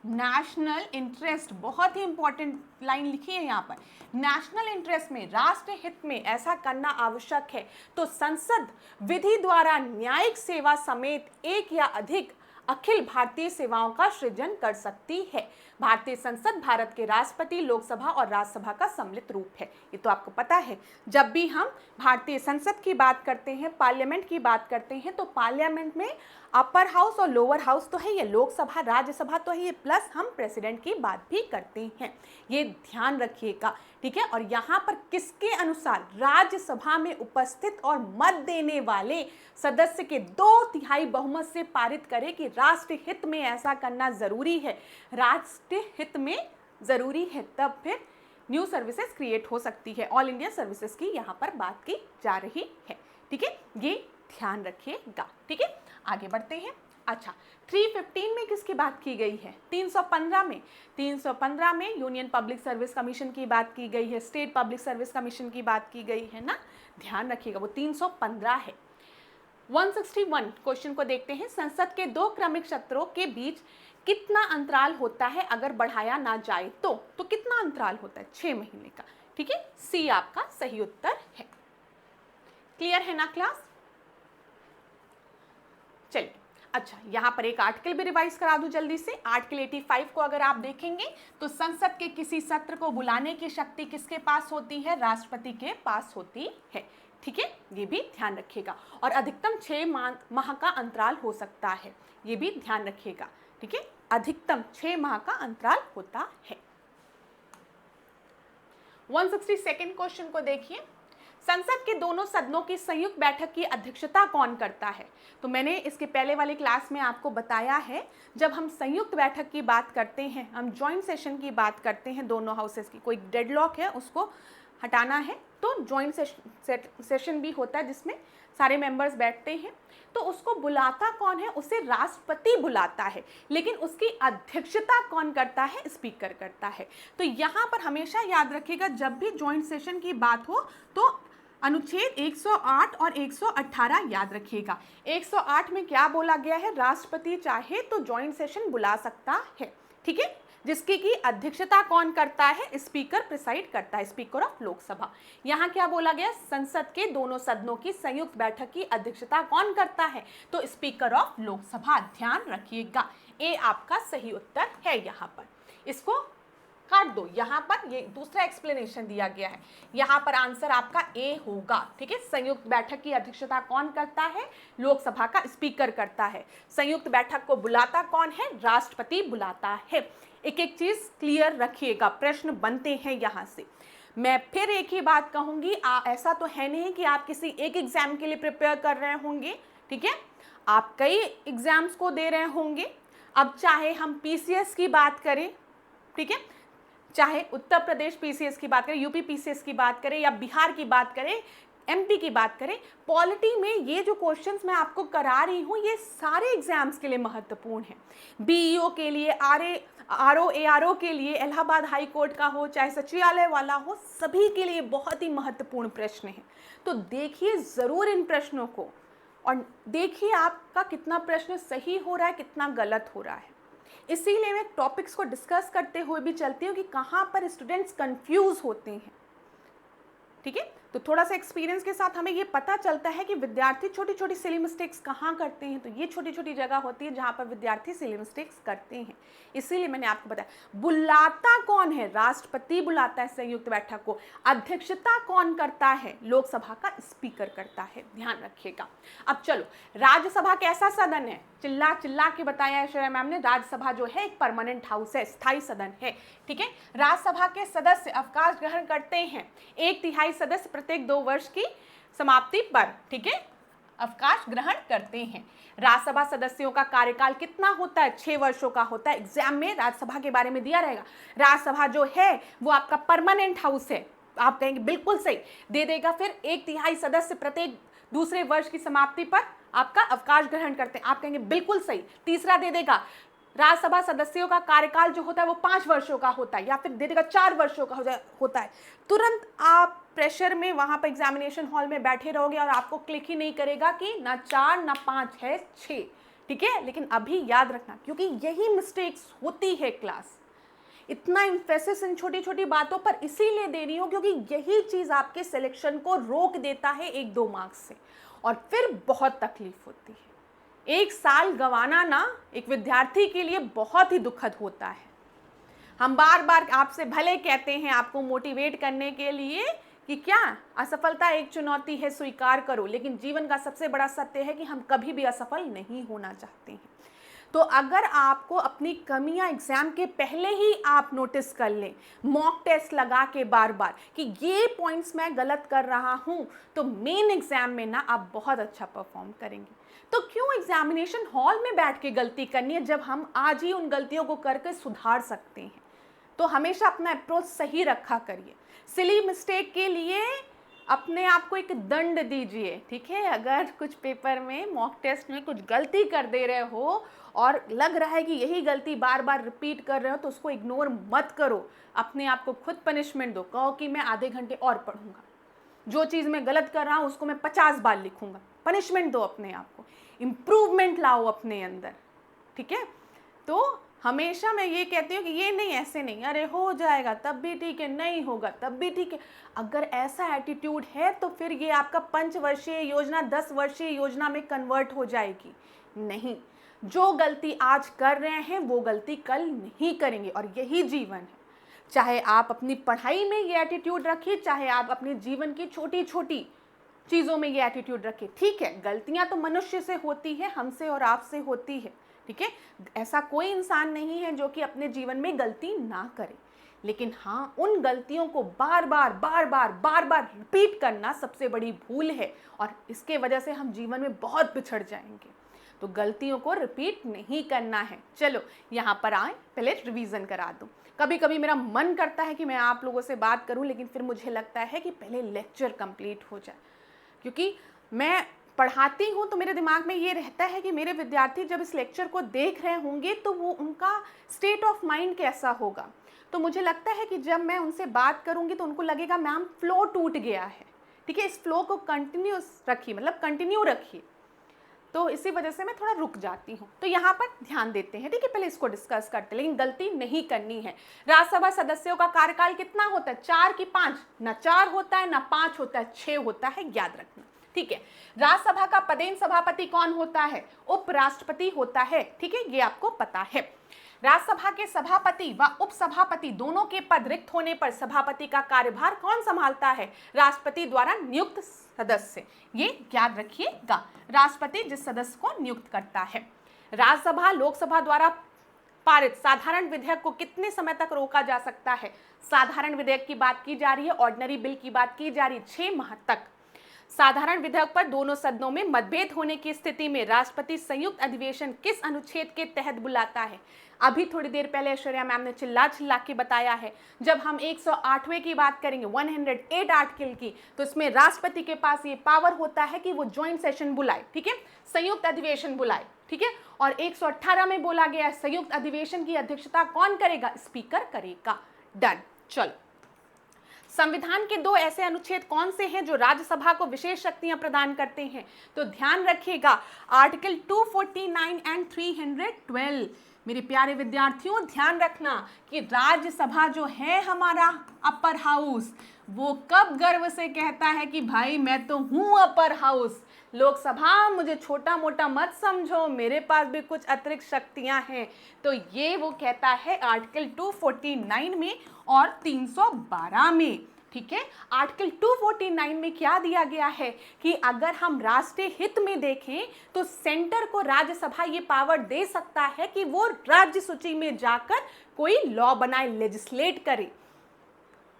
A: नेशनल इंटरेस्ट बहुत ही इंपॉर्टेंट लाइन लिखी है यहाँ पर, नेशनल इंटरेस्ट में, राष्ट्रीय हित में ऐसा करना आवश्यक है, तो संसद विधि द्वारा न्यायिक सेवा समेत एक या अधिक अखिल भारतीय सेवाओं का सृजन कर सकती है। भारतीय संसद भारत के राष्ट्रपति, लोकसभा और राज्यसभा का सम्मिलित रूप है। ये तो आपको पता है। जब भी हम भारतीय संसद की बात करते हैं, पार्लियामेंट की बात करते हैं, तो पार्लियामेंट में अपर हाउस और लोअर हाउस तो है, ये लोकसभा, राज्यसभा तो है ये, प्लस हम प्रेसिडेंट की बात भी करते हैं। ये ध्यान रखिएगा। ठीक है, और यहाँ पर किसके अनुसार? राज्यसभा में उपस्थित और मत देने वाले सदस्य के 2/3 बहुमत से पारित करे कि राष्ट्रीय हित में ऐसा करना जरूरी है, राष्ट्रीय हित में जरूरी है, तब फिर न्यू सर्विसेज क्रिएट हो सकती है। ऑल इंडिया सर्विसेज की यहाँ पर बात की जा रही है। ठीक है, ये ध्यान रखिएगा। ठीक है, आगे बढ़ते हैं। अच्छा, 315 में किसकी बात की गई है? 315 में यूनियन पब्लिक सर्विस कमीशन की बात की गई है, स्टेट पब्लिक सर्विस कमीशन की बात की गई है ना, ध्यान रखिएगा, वो 315 है। 161 क्वेश्चन को देखते हैं। संसद के 2 क्रमिक सत्रों के बीच कितना अंतराल होता है अगर बढ़ाया ना जाए तो कितना अंतराल होता है? 6 महीने का। ठीक है, सी आपका सही उत्तर है। क्लियर है ना क्लास? चलिए अच्छा, यहाँ पर एक आर्टिकल भी रिवाइज करा दूं जल्दी से। आर्टिकल 85 को अगर आप देखेंगे तो संसद के किसी सत्र को बुलाने की शक्ति किसके पास होती है? राष्ट्रपति के पास होती है। ठीक है, ये भी ध्यान रखिएगा। और अधिकतम 6 माह का अंतराल हो सकता है, ये भी ध्यान रखिएगा। ठीक है, अधिकतम 6 माह का अंतराल होता है। 162 क्वेश्चन को देखिए। संसद के दोनों सदनों की संयुक्त बैठक की अध्यक्षता कौन करता है? तो मैंने इसके पहले वाली क्लास में आपको बताया है, जब हम संयुक्त बैठक की बात करते हैं, हम जॉइंट सेशन की बात करते हैं दोनों हाउसेस की, कोई डेडलॉक है उसको हटाना है तो जॉइंट सेशन भी होता है जिसमें सारे मेंबर्स बैठते हैं। तो उसको बुलाता कौन है? उसे राष्ट्रपति बुलाता है, लेकिन उसकी अध्यक्षता कौन करता है? स्पीकर करता है। तो यहाँ पर हमेशा याद रखिएगा, जब भी जॉइंट सेशन की बात हो तो अनुच्छेद 108 और 118 याद रखिएगा। 108 में क्या बोला गया है? राष्ट्रपति चाहे तो जॉइंट सेशन बुला सकता है। ठीक है, जिसकी की अध्यक्षता कौन करता है? स्पीकर प्रिसाइड करता है, स्पीकर ऑफ लोकसभा। यहाँ क्या बोला गया? संसद के दोनों सदनों की संयुक्त बैठक की अध्यक्षता कौन करता है? तो स्पीकर ऑफ लोकसभा। ध्यान रखिएगा, ए आपका सही उत्तर है। यहाँ पर इसको काट दो, यहाँ पर ये दूसरा एक्सप्लेनेशन दिया गया है, यहाँ पर आंसर आपका ए होगा। ठीक है, संयुक्त बैठक की अध्यक्षता कौन करता है? लोकसभा का स्पीकर करता है। संयुक्त बैठक को बुलाता कौन है? राष्ट्रपति बुलाता है। एक एक चीज क्लियर रखिएगा, प्रश्न बनते हैं यहाँ से। मैं फिर एक ही बात कहूंगी, ऐसा तो है नहीं कि आप किसी एक एग्जाम के लिए प्रिपेयर कर रहे होंगे। ठीक है, आप कई एग्जाम्स को दे रहे होंगे। अब चाहे हम पीसीएस की बात करें, ठीक है, चाहे उत्तर प्रदेश पीसीएस की बात करें, यूपी पीसीएस की बात करें, या बिहार की बात करें, एमपी की बात करें, पॉलिटी में ये जो क्वेश्चंस मैं आपको करा रही हूँ ये सारे एग्जाम्स के लिए महत्वपूर्ण है। बीईओ के लिए, आरओ एआरओ के लिए, इलाहाबाद हाई कोर्ट का हो चाहे सचिवालय वाला हो, सभी के लिए बहुत ही महत्वपूर्ण प्रश्न है। तो देखिए ज़रूर इन प्रश्नों को, और देखिए आपका कितना प्रश्न सही हो रहा है, कितना गलत हो रहा है। इसीलिए मैं टॉपिक्स को डिस्कस करते हुए भी चलती हूँ कि कहाँ पर स्टूडेंट्स कंफ्यूज होते हैं। ठीक है, तो थोड़ा सा एक्सपीरियंस के साथ हमें ये पता चलता है कि विद्यार्थी छोटी छोटी सिली मिस्टेक्स कहाँ करते हैं। तो ये छोटी छोटी जगह होती है जहाँ पर विद्यार्थी सिली मिस्टेक्स करते हैं। इसीलिए मैंने आपको बताया। बुलाता कौन है? राष्ट्रपति बुलाता है संयुक्त बैठक को। अध्यक्षता कौन करता है? लोकसभा का स्पीकर करता है। ध्यान रखिएगा। अब चलो, राज्यसभा कैसा सदन है? चिल्ला चिल्ला के बताया है श्रेया मैम ने। राज्यसभा जो है एक परमानेंट हाउस है, स्थायी सदन है। ठीक है, राज्यसभा के सदस्य अवकाश ग्रहण करते हैं 1/3 सदस्य प्रत्येक 2 वर्ष की समाप्ति पर। ठीक है, अवकाश ग्रहण करते हैं। राज्यसभा सदस्यों का कार्यकाल कितना होता है? 6 वर्षों का होता है। एग्जाम में राज्यसभा के बारे में दिया रहेगा। राज्यसभा जो है वो आपका परमानेंट हाउस है। आप कहेंगे बिल्कुल सही, दे देगा फिर 1/3 सदस्य प्रत्येक दूसरे वर्ष की समाप्ति पर आपका अवकाश ग्रहण करते हैं। आप कहेंगे बिल्कुल सही। तीसरा दे देगा, राज्यसभा सदस्यों का कार्यकाल जो होता है वो 5 वर्षों का होता है, या फिर दे देगा 4 वर्षों का होता है। तुरंत आप प्रेशर में वहां पर एग्जामिनेशन हॉल में बैठे रहोगे और आपको क्लिक ही नहीं करेगा कि ना 4 ना 5 है 6। ठीक है, लेकिन अभी याद रखना, क्योंकि यही मिस्टेक्स होती है क्लास। इतना इम्फेसिस इन छोटी छोटी बातों पर इसीलिए दे रही हूँ क्योंकि यही चीज आपके सिलेक्शन को रोक देता है 1-2 मार्क्स से, और फिर बहुत तकलीफ होती है। 1 साल गंवाना ना एक विद्यार्थी के लिए बहुत ही दुखद होता है। हम बार बार आपसे भले कहते हैं आपको मोटिवेट करने के लिए कि क्या असफलता एक चुनौती है, स्वीकार करो, लेकिन जीवन का सबसे बड़ा सत्य है कि हम कभी भी असफल नहीं होना चाहते हैं। तो अगर आपको अपनी कमियां एग्जाम के पहले ही आप नोटिस कर लें, मॉक टेस्ट लगा के बार बार कि ये पॉइंट्स मैं गलत कर रहा हूं, तो मेन एग्जाम में ना आप बहुत अच्छा परफॉर्म करेंगे। तो क्यों एग्जामिनेशन हॉल में बैठ के गलती करनी है जब हम आज ही उन गलतियों को करके सुधार सकते हैं। तो हमेशा अपना अप्रोच सही रखा करिए। सिली मिस्टेक के लिए अपने आप को एक दंड दीजिए। ठीक है, अगर कुछ पेपर में मॉक टेस्ट में कुछ गलती कर दे रहे हो और लग रहा है कि यही गलती बार बार रिपीट कर रहे हो, तो उसको इग्नोर मत करो। अपने आप को खुद पनिशमेंट दो। कहो कि मैं आधे घंटे और पढ़ूंगा, जो चीज़ मैं गलत कर रहा हूँ उसको मैं 50 बार लिखूंगा। पनिशमेंट दो अपने आप को, इम्प्रूवमेंट लाओ अपने अंदर। ठीक है, तो हमेशा मैं ये कहती हूँ कि ये नहीं, ऐसे नहीं, अरे हो जाएगा तब भी ठीक है, नहीं होगा तब भी ठीक है। अगर ऐसा एटीट्यूड है तो फिर ये आपका 5 वर्षीय योजना 10 वर्षीय योजना में कन्वर्ट हो जाएगी। नहीं, जो गलती आज कर रहे हैं वो गलती कल नहीं करेंगे, और यही जीवन है। चाहे आप अपनी पढ़ाई में ये एटीट्यूड रखिए, चाहे आप अपने जीवन की छोटी छोटी चीज़ों में ये एटीट्यूड रखिए। ठीक है, गलतियां तो मनुष्य से होती है, हमसे और आपसे होती है, ठीक है। ऐसा कोई इंसान नहीं है जो कि अपने जीवन में गलती ना करे, लेकिन हाँ, उन गलतियों को बार बार रिपीट करना सबसे बड़ी भूल है, और इसके वजह से हम जीवन में बहुत पिछड़ जाएंगे। तो गलतियों को रिपीट नहीं करना है। चलो यहाँ पर आए, पहले रिवीजन करा दूँ। कभी कभी मेरा मन करता है कि मैं आप लोगों से बात करूं, लेकिन फिर मुझे लगता है कि पहले लेक्चर कंप्लीट हो जाए, क्योंकि मैं पढ़ाती हूं तो मेरे दिमाग में ये रहता है कि मेरे विद्यार्थी जब इस लेक्चर को देख रहे होंगे तो वो उनका स्टेट ऑफ माइंड कैसा होगा। तो मुझे लगता है कि जब मैं उनसे बात करूंगी तो उनको लगेगा मैम फ्लो टूट गया है, ठीक है। इस फ्लो को कंटिन्यूस रखिए, मतलब कंटिन्यू रखिए। तो इसी वजह से मैं थोड़ा रुक जाती हूँ। तो यहाँ पर ध्यान देते हैं, ठीक है। पहले इसको डिस्कस करते हैं, लेकिन गलती नहीं करनी है। राज्यसभा सदस्यों का कार्यकाल कितना होता है? 4 की 5? ना 4 होता है ना 5 होता है, 6 होता है, याद रखना, ठीक है। राज्यसभा का पदेन सभापति कौन होता है? उपराष्ट्रपति होता है, ठीक है, ये आपको पता है। राज्यसभा के सभापति व उपसभापति दोनों के पद रिक्त होने पर सभापति का कार्यभार कौन संभालता है? राष्ट्रपति द्वारा नियुक्त सदस्य। ये याद रखिएगा, राष्ट्रपति जिस सदस्य को नियुक्त करता है। राज्यसभा लोकसभा द्वारा पारित साधारण विधेयक को कितने समय तक रोका जा सकता है? साधारण विधेयक की बात की जा रही है, ऑर्डिनरी बिल की बात की जा रही है, 6 माह तक। साधारण विधेयक पर दोनों सदनों में मतभेद होने की स्थिति में राष्ट्रपति संयुक्त अधिवेशन किस अनुच्छेद के तहत बुलाता है? अभी थोड़ी देर पहले ऐश्वर्या मैम ने चिल्ला चिल्ला के बताया है। जब हम 108वें की बात करेंगे, 108 आर्टिकल की, तो इसमें राष्ट्रपति के पास ये पावर होता है कि वो ज्वाइंट सेशन बुलाए, ठीक है, संयुक्त अधिवेशन बुलाए, ठीक है। और 118 में बोला गया है संयुक्त अधिवेशन की अध्यक्षता कौन करेगा? स्पीकर करेगा। डन। चलो, संविधान के 2 ऐसे अनुच्छेद कौन से हैं जो राज्यसभा को विशेष शक्तियां प्रदान करते हैं? तो ध्यान रखिएगा, आर्टिकल 249 एंड 312। मेरे प्यारे विद्यार्थियों, ध्यान रखना कि राज्यसभा जो है हमारा अपर हाउस, वो कब गर्व से कहता है कि भाई मैं तो हूं अपर हाउस। लोकसभा मुझे छोटा मोटा मत समझो, मेरे पास भी कुछ अतिरिक्त शक्तियां हैं। तो ये वो कहता है आर्टिकल 249 में और 312 में, ठीक है। आर्टिकल 249 में क्या दिया गया है कि अगर हम राष्ट्रीय हित में देखें तो सेंटर को राज्यसभा ये पावर दे सकता है कि वो राज्य सूची में जाकर कोई लॉ बनाए, लेजिस्लेट करे।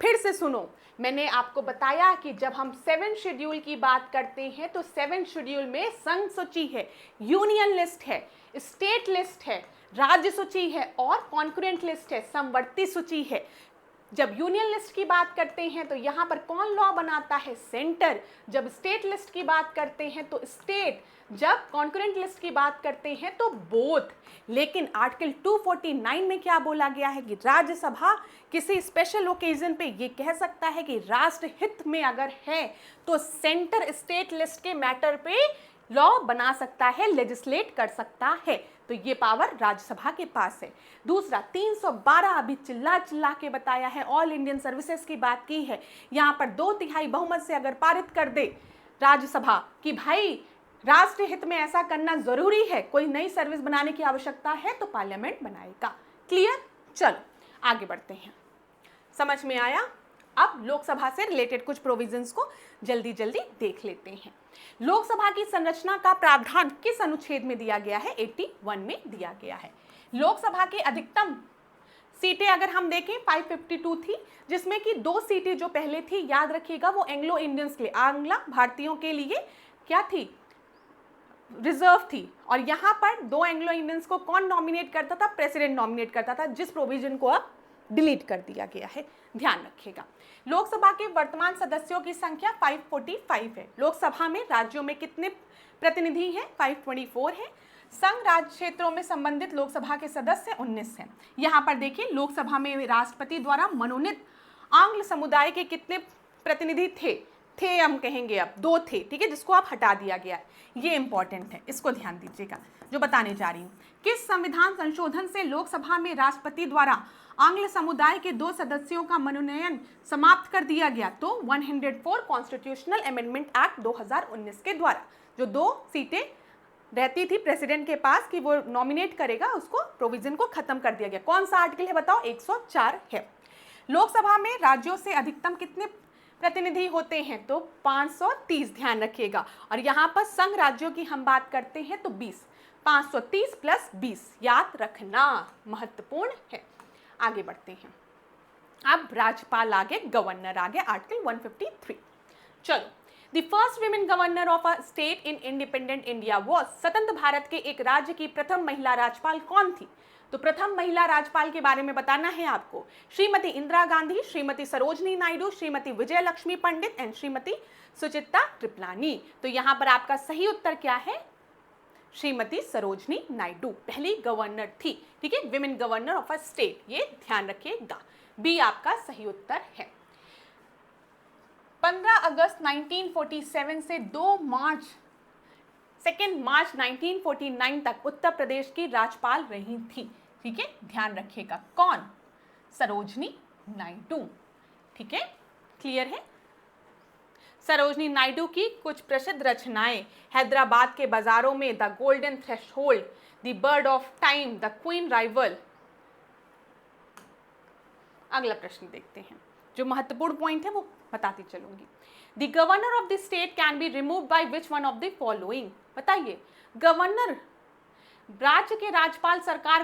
A: फिर से सुनो, मैंने आपको बताया कि जब हम 7 शेड्यूल की बात करते हैं तो 7 शेड्यूल में संघ सूची है, यूनियन लिस्ट है, स्टेट लिस्ट है, राज्य सूची है और कॉन्करेंट लिस्ट है, समवर्ती सूची है। जब यूनियन लिस्ट की बात करते हैं तो यहाँ पर कौन लॉ बनाता है? सेंटर। जब स्टेट लिस्ट की बात करते हैं तो स्टेट, जब कॉन्करेंट लिस्ट की बात करते हैं तो बोथ। लेकिन आर्टिकल 249 में क्या बोला गया है कि राज्यसभा किसी स्पेशल ओकेजन पे ये कह सकता है कि राष्ट्र हित में अगर है तो सेंटर स्टेट लिस्ट के मैटर पे लॉ बना सकता है, लेजिस्लेट कर सकता है। तो ये पावर राज्यसभा के पास है। दूसरा, 312 अभी चिल्ला चिल्ला के बताया है, ऑल इंडियन सर्विसेज की बात की है। यहाँ पर 2/3 बहुमत से अगर पारित कर दे राज्यसभा कि भाई राष्ट्रीय हित में ऐसा करना जरूरी है, कोई नई सर्विस बनाने की आवश्यकता है, तो पार्लियामेंट बनाएगा। क्लियर? चलो आगे बढ़ते हैं। समझ में आया? अब लोकसभा से रिलेटेड कुछ प्रोविजंस को जल्दी जल्दी देख लेते हैं। लोकसभा की संरचना का प्रावधान किस अनुच्छेद में दिया गया है? 81 में दिया गया है। लोकसभा की अधिकतम सीटें अगर हम देखें 552 थी, जिसमें कि 2 सीटें जो पहले थी, याद रखिएगा, वो एंग्लो इंडियंस के लिए, आंग्ला भारतीयों के लिए क्या थी? रिजर्व थी। और यहाँ पर 2 एंग्लो इंडियंस को कौन नॉमिनेट करता था? प्रेसिडेंट नॉमिनेट करता था, जिस प्रोविजन को अब डिलीट कर दिया गया है, ध्यान रखिएगा। लोकसभा के वर्तमान सदस्यों की संख्या 545 है। लोकसभा में राज्यों में कितने प्रतिनिधि हैं? 524 है। संघ राज्य क्षेत्रों में संबंधित लोकसभा के सदस्य 19 हैं। यहाँ पर देखिए, लोकसभा में राष्ट्रपति द्वारा मनोनीत आंग्ल समुदाय के कितने प्रतिनिधि थे हम कहेंगे, अब 2 थे, ठीक है, जिसको आप हटा दिया गया है। ये इंपॉर्टेंट है, इसको ध्यान दीजिएगा जो बताने जा रही हूँ। किस संविधान संशोधन से लोकसभा में राष्ट्रपति द्वारा आंग्ल समुदाय के 2 सदस्यों का मनोनयन समाप्त कर दिया गया? तो 104 कॉन्स्टिट्यूशनल अमेंडमेंट एक्ट 2019 के द्वारा जो 2 सीटें रहती थी प्रेसिडेंट के पास कि वो नॉमिनेट करेगा, उसको प्रोविजन को खत्म कर दिया गया। कौन सा आर्टिकल है बताओ? 104 है। लोकसभा में राज्यों से अधिकतम कितने प्रतिनिधि होते हैं? तो 530, ध्यान रखिएगा। और यहाँ पर संघ राज्यों की हम बात करते हैं तो 20, 530 प्लस 20 याद रखना महत्वपूर्ण है। आगे बढ़ते हैं। अब राज्यपाल आगे, गवर्नर आगे, आर्टिकल 153। चलो, the first women governor of a state in independent India was, स्वतंत्र भारत के एक राज्य की प्रथम महिला राज्यपाल कौन थी? तो प्रथम महिला राज्यपाल के बारे में बताना है आपको। श्रीमती इंदिरा गांधी, श्रीमती सरोजनी नायडू, श्रीमती विजय लक्ष्मी पंडित एंड श्रीमती सुचित्रा कृपलानी। तो यहाँ पर आपका सही उत्तर क्या है? श्रीमती सरोजनी नायडू पहली गवर्नर थी। ठीक है, women governor of a state, ये ध्यान रखिएगा। बी आपका सही उत्तर है। 15 अगस्त 1947 से 2 मार्च 1949 तक उत्तर प्रदेश की राज्यपाल रही थी। ठीक है, ध्यान रखिएगा। कौन? सरोजनी नायडू। ठीक है, क्लियर है। सरोजनी नायडू की कुछ प्रसिद्ध रचनाएं हैदराबाद के बाजारों में the golden threshold, the bird of time, the queen rival. अगला प्रश्न देखते हैं, जो महत्वपूर्ण पॉइंट है वो बताती चलूंगी। The governor of the state can be remove by which one of the following? बताइए, गवर्नर राज्य के राज्यपाल सरकार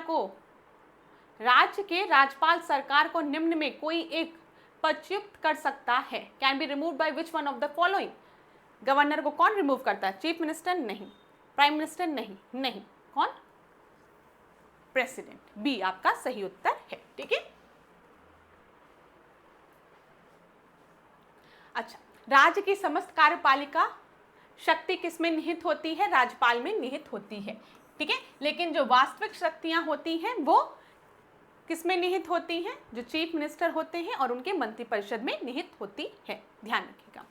A: को निम्न में कोई एक पदच्युत कर सकता है। Can be remove by which one of the following? Governor को कौन रिमूव करता है? Chief minister? नहीं। Prime minister? नहीं। कौन? प्रेसिडेंट। बी आपका सही उत्तर है। ठीक है, अच्छा, राज्य की समस्त कार्यपालिका शक्ति किसमें निहित होती है? राज्यपाल में निहित होती है। ठीक है, लेकिन जो वास्तविक शक्तियां होती हैं वो किसमें निहित होती हैं? जो चीफ मिनिस्टर होते हैं और उनके मंत्रिपरिषद में निहित होती है। ध्यान रखिएगा।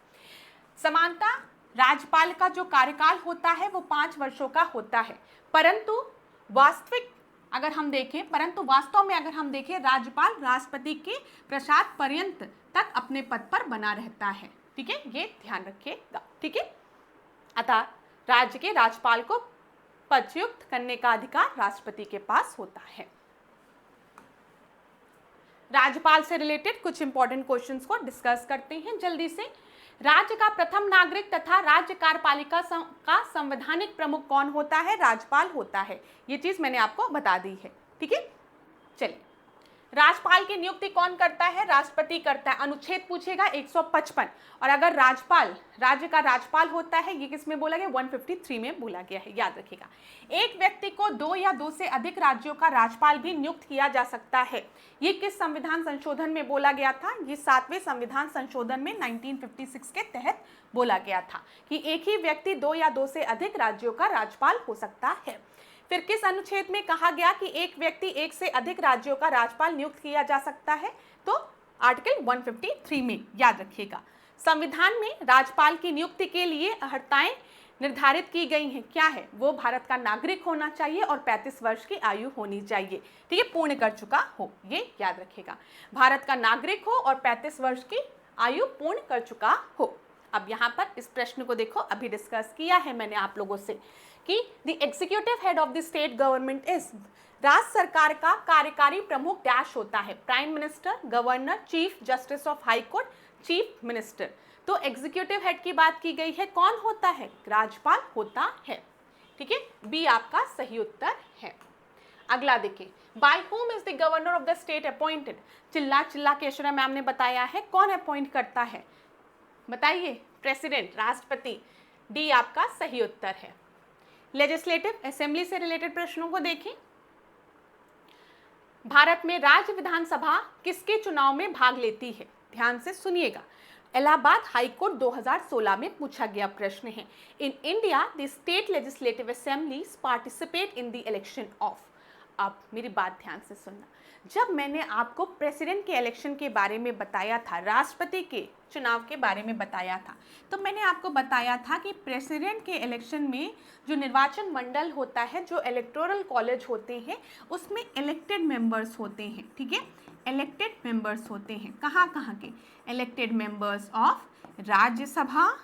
A: समानता, राज्यपाल का जो कार्यकाल होता है वो 5 वर्षों का होता है, परंतु वास्तव में अगर हम देखें राज्यपाल राष्ट्रपति के प्रसाद पर्यंत तक अपने पद पर बना रहता है। ठीक है, ये ध्यान रखिएगा। ठीक है, अतः राज्य के राज्यपाल को पदच्युत करने का अधिकार राष्ट्रपति के पास होता है। राज्यपाल से रिलेटेड कुछ इंपॉर्टेंट क्वेश्चंस को डिस्कस करते हैं जल्दी से। राज्य का प्रथम नागरिक तथा राज्य कार्यपालिका का संवैधानिक प्रमुख कौन होता है? राज्यपाल होता है। ये चीज मैंने आपको बता दी है। ठीक है, चलिए, राज्यपाल की नियुक्ति कौन करता है? राष्ट्रपति करता है। अनुच्छेद पूछेगा 155, और अगर राज्य का राज्यपाल होता है, ये किस में बोला गया? 153 में बोला गया है, याद रखिएगा। एक व्यक्ति को 2 या 2 से अधिक राज्यों का राज्यपाल भी नियुक्त किया जा सकता है। ये किस संविधान संशोधन में बोला गया था? ये 7वें संविधान संशोधन में 1956 के तहत बोला गया था कि एक ही व्यक्ति 2 या 2 से अधिक राज्यों का राज्यपाल हो सकता है। फिर किस अनुच्छेद में कहा गया कि एक व्यक्ति 1 से अधिक राज्यों का राज्यपाल नियुक्त किया जा सकता है? तो आर्टिकल 153 में, याद रखिएगा। संविधान में राज्यपाल की नियुक्ति के लिए अर्हताएं निर्धारित की गई हैं। क्या है वो? भारत का नागरिक होना चाहिए और 35 वर्ष की आयु होनी चाहिए। ठीक है, पूर्ण कर चुका हो, ये याद रखिएगा। भारत का नागरिक हो और 35 वर्ष की आयु पूर्ण कर चुका हो। अब यहाँ पर इस प्रश्न को देखो, अभी डिस्कस किया है मैंने आप लोगों से कि the executive head of the state government is, राज्य सरकार का कार्यकारी प्रमुख डैश होता है। Prime minister, governor, chief justice of high court, chief minister. तो एग्जीक्यूटिव हेड की बात की गई है, कौन होता है? राज्यपाल होता है। ठीक है, बी आपका सही उत्तर है। अगला देखिए, bye whom is the governor of the state appointed? चिल्ला के ऐश्वर्या मैम ने बताया है, कौन अपॉइंट करता है? बताइए, प्रेसिडेंट, राष्ट्रपति। डी आपका सही उत्तर है। लेजिस्लेटिव असेंबली से रिलेटेड प्रश्नों को देखें। भारत में राज्य विधानसभा किसके चुनाव में भाग लेती है? ध्यान से सुनिएगा, इलाहाबाद हाई कोर्ट 2016 में पूछा गया प्रश्न है। In India the state legislative assemblies participate in the election of. अब मेरी बात ध्यान से सुनना, जब मैंने आपको प्रेसिडेंट के इलेक्शन के बारे में बताया था, राष्ट्रपति के चुनाव के बारे में बताया था, तो मैंने आपको बताया था कि प्रेसिडेंट के इलेक्शन में जो निर्वाचन मंडल होता है, जो इलेक्टोरल कॉलेज होते हैं, उसमें इलेक्टेड मेंबर्स होते हैं। ठीक है, इलेक्टेड मेंबर्स होते हैं। कहाँ के? Elected members of Rajya Sabha,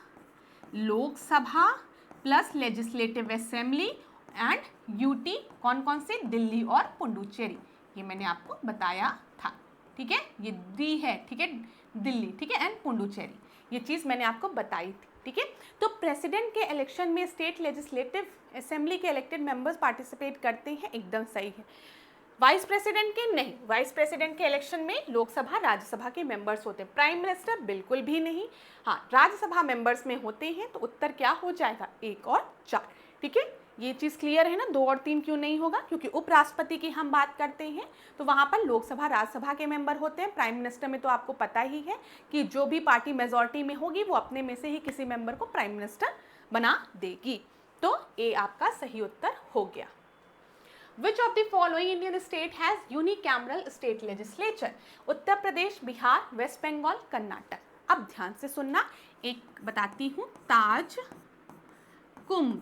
A: Lok Sabha, plus legislative assembly and UT, कौन कौन से, दिल्ली और पुडुचेरी, ये मैंने आपको बताया था, ठीक है, ये डी है, ठीक है, दिल्ली, ठीक है, एंड पुडुचेरी, ये चीज़ मैंने आपको बताई थी, ठीक है। तो प्रेसिडेंट के इलेक्शन में स्टेट लेजिस्लेटिव असेंबली के इलेक्टेड मेंबर्स पार्टिसिपेट करते हैं, एकदम सही है। वाइस प्रेसिडेंट के नहीं, वाइस प्रेसिडेंट के इलेक्शन में लोकसभा राज्यसभा के मेंबर्स होते हैं, प्राइम मिनिस्टर बिल्कुल भी नहीं। हाँ, राज्यसभा मेंबर्स में होते हैं, तो उत्तर क्या हो जाएगा, 1 और 4, ठीक है, ये चीज़ क्लियर है ना। 2 और 3 क्यों नहीं होगा, क्योंकि उपराष्ट्रपति की हम बात करते हैं तो वहाँ पर लोकसभा राज्यसभा के मेंबर होते हैं। प्राइम मिनिस्टर में तो आपको पता ही है कि जो भी पार्टी मेजॉरिटी में होगी वो अपने में से ही किसी मेंबर को प्राइम मिनिस्टर बना देगी, तो ए आपका सही उत्तर हो गया। Which of the following Indian state has unicameral state legislature? Uttar Pradesh, Bihar, West Bengal, Karnataka. अब ध्यान से सुनना, एक बताती हूँ, ताज कुंभ,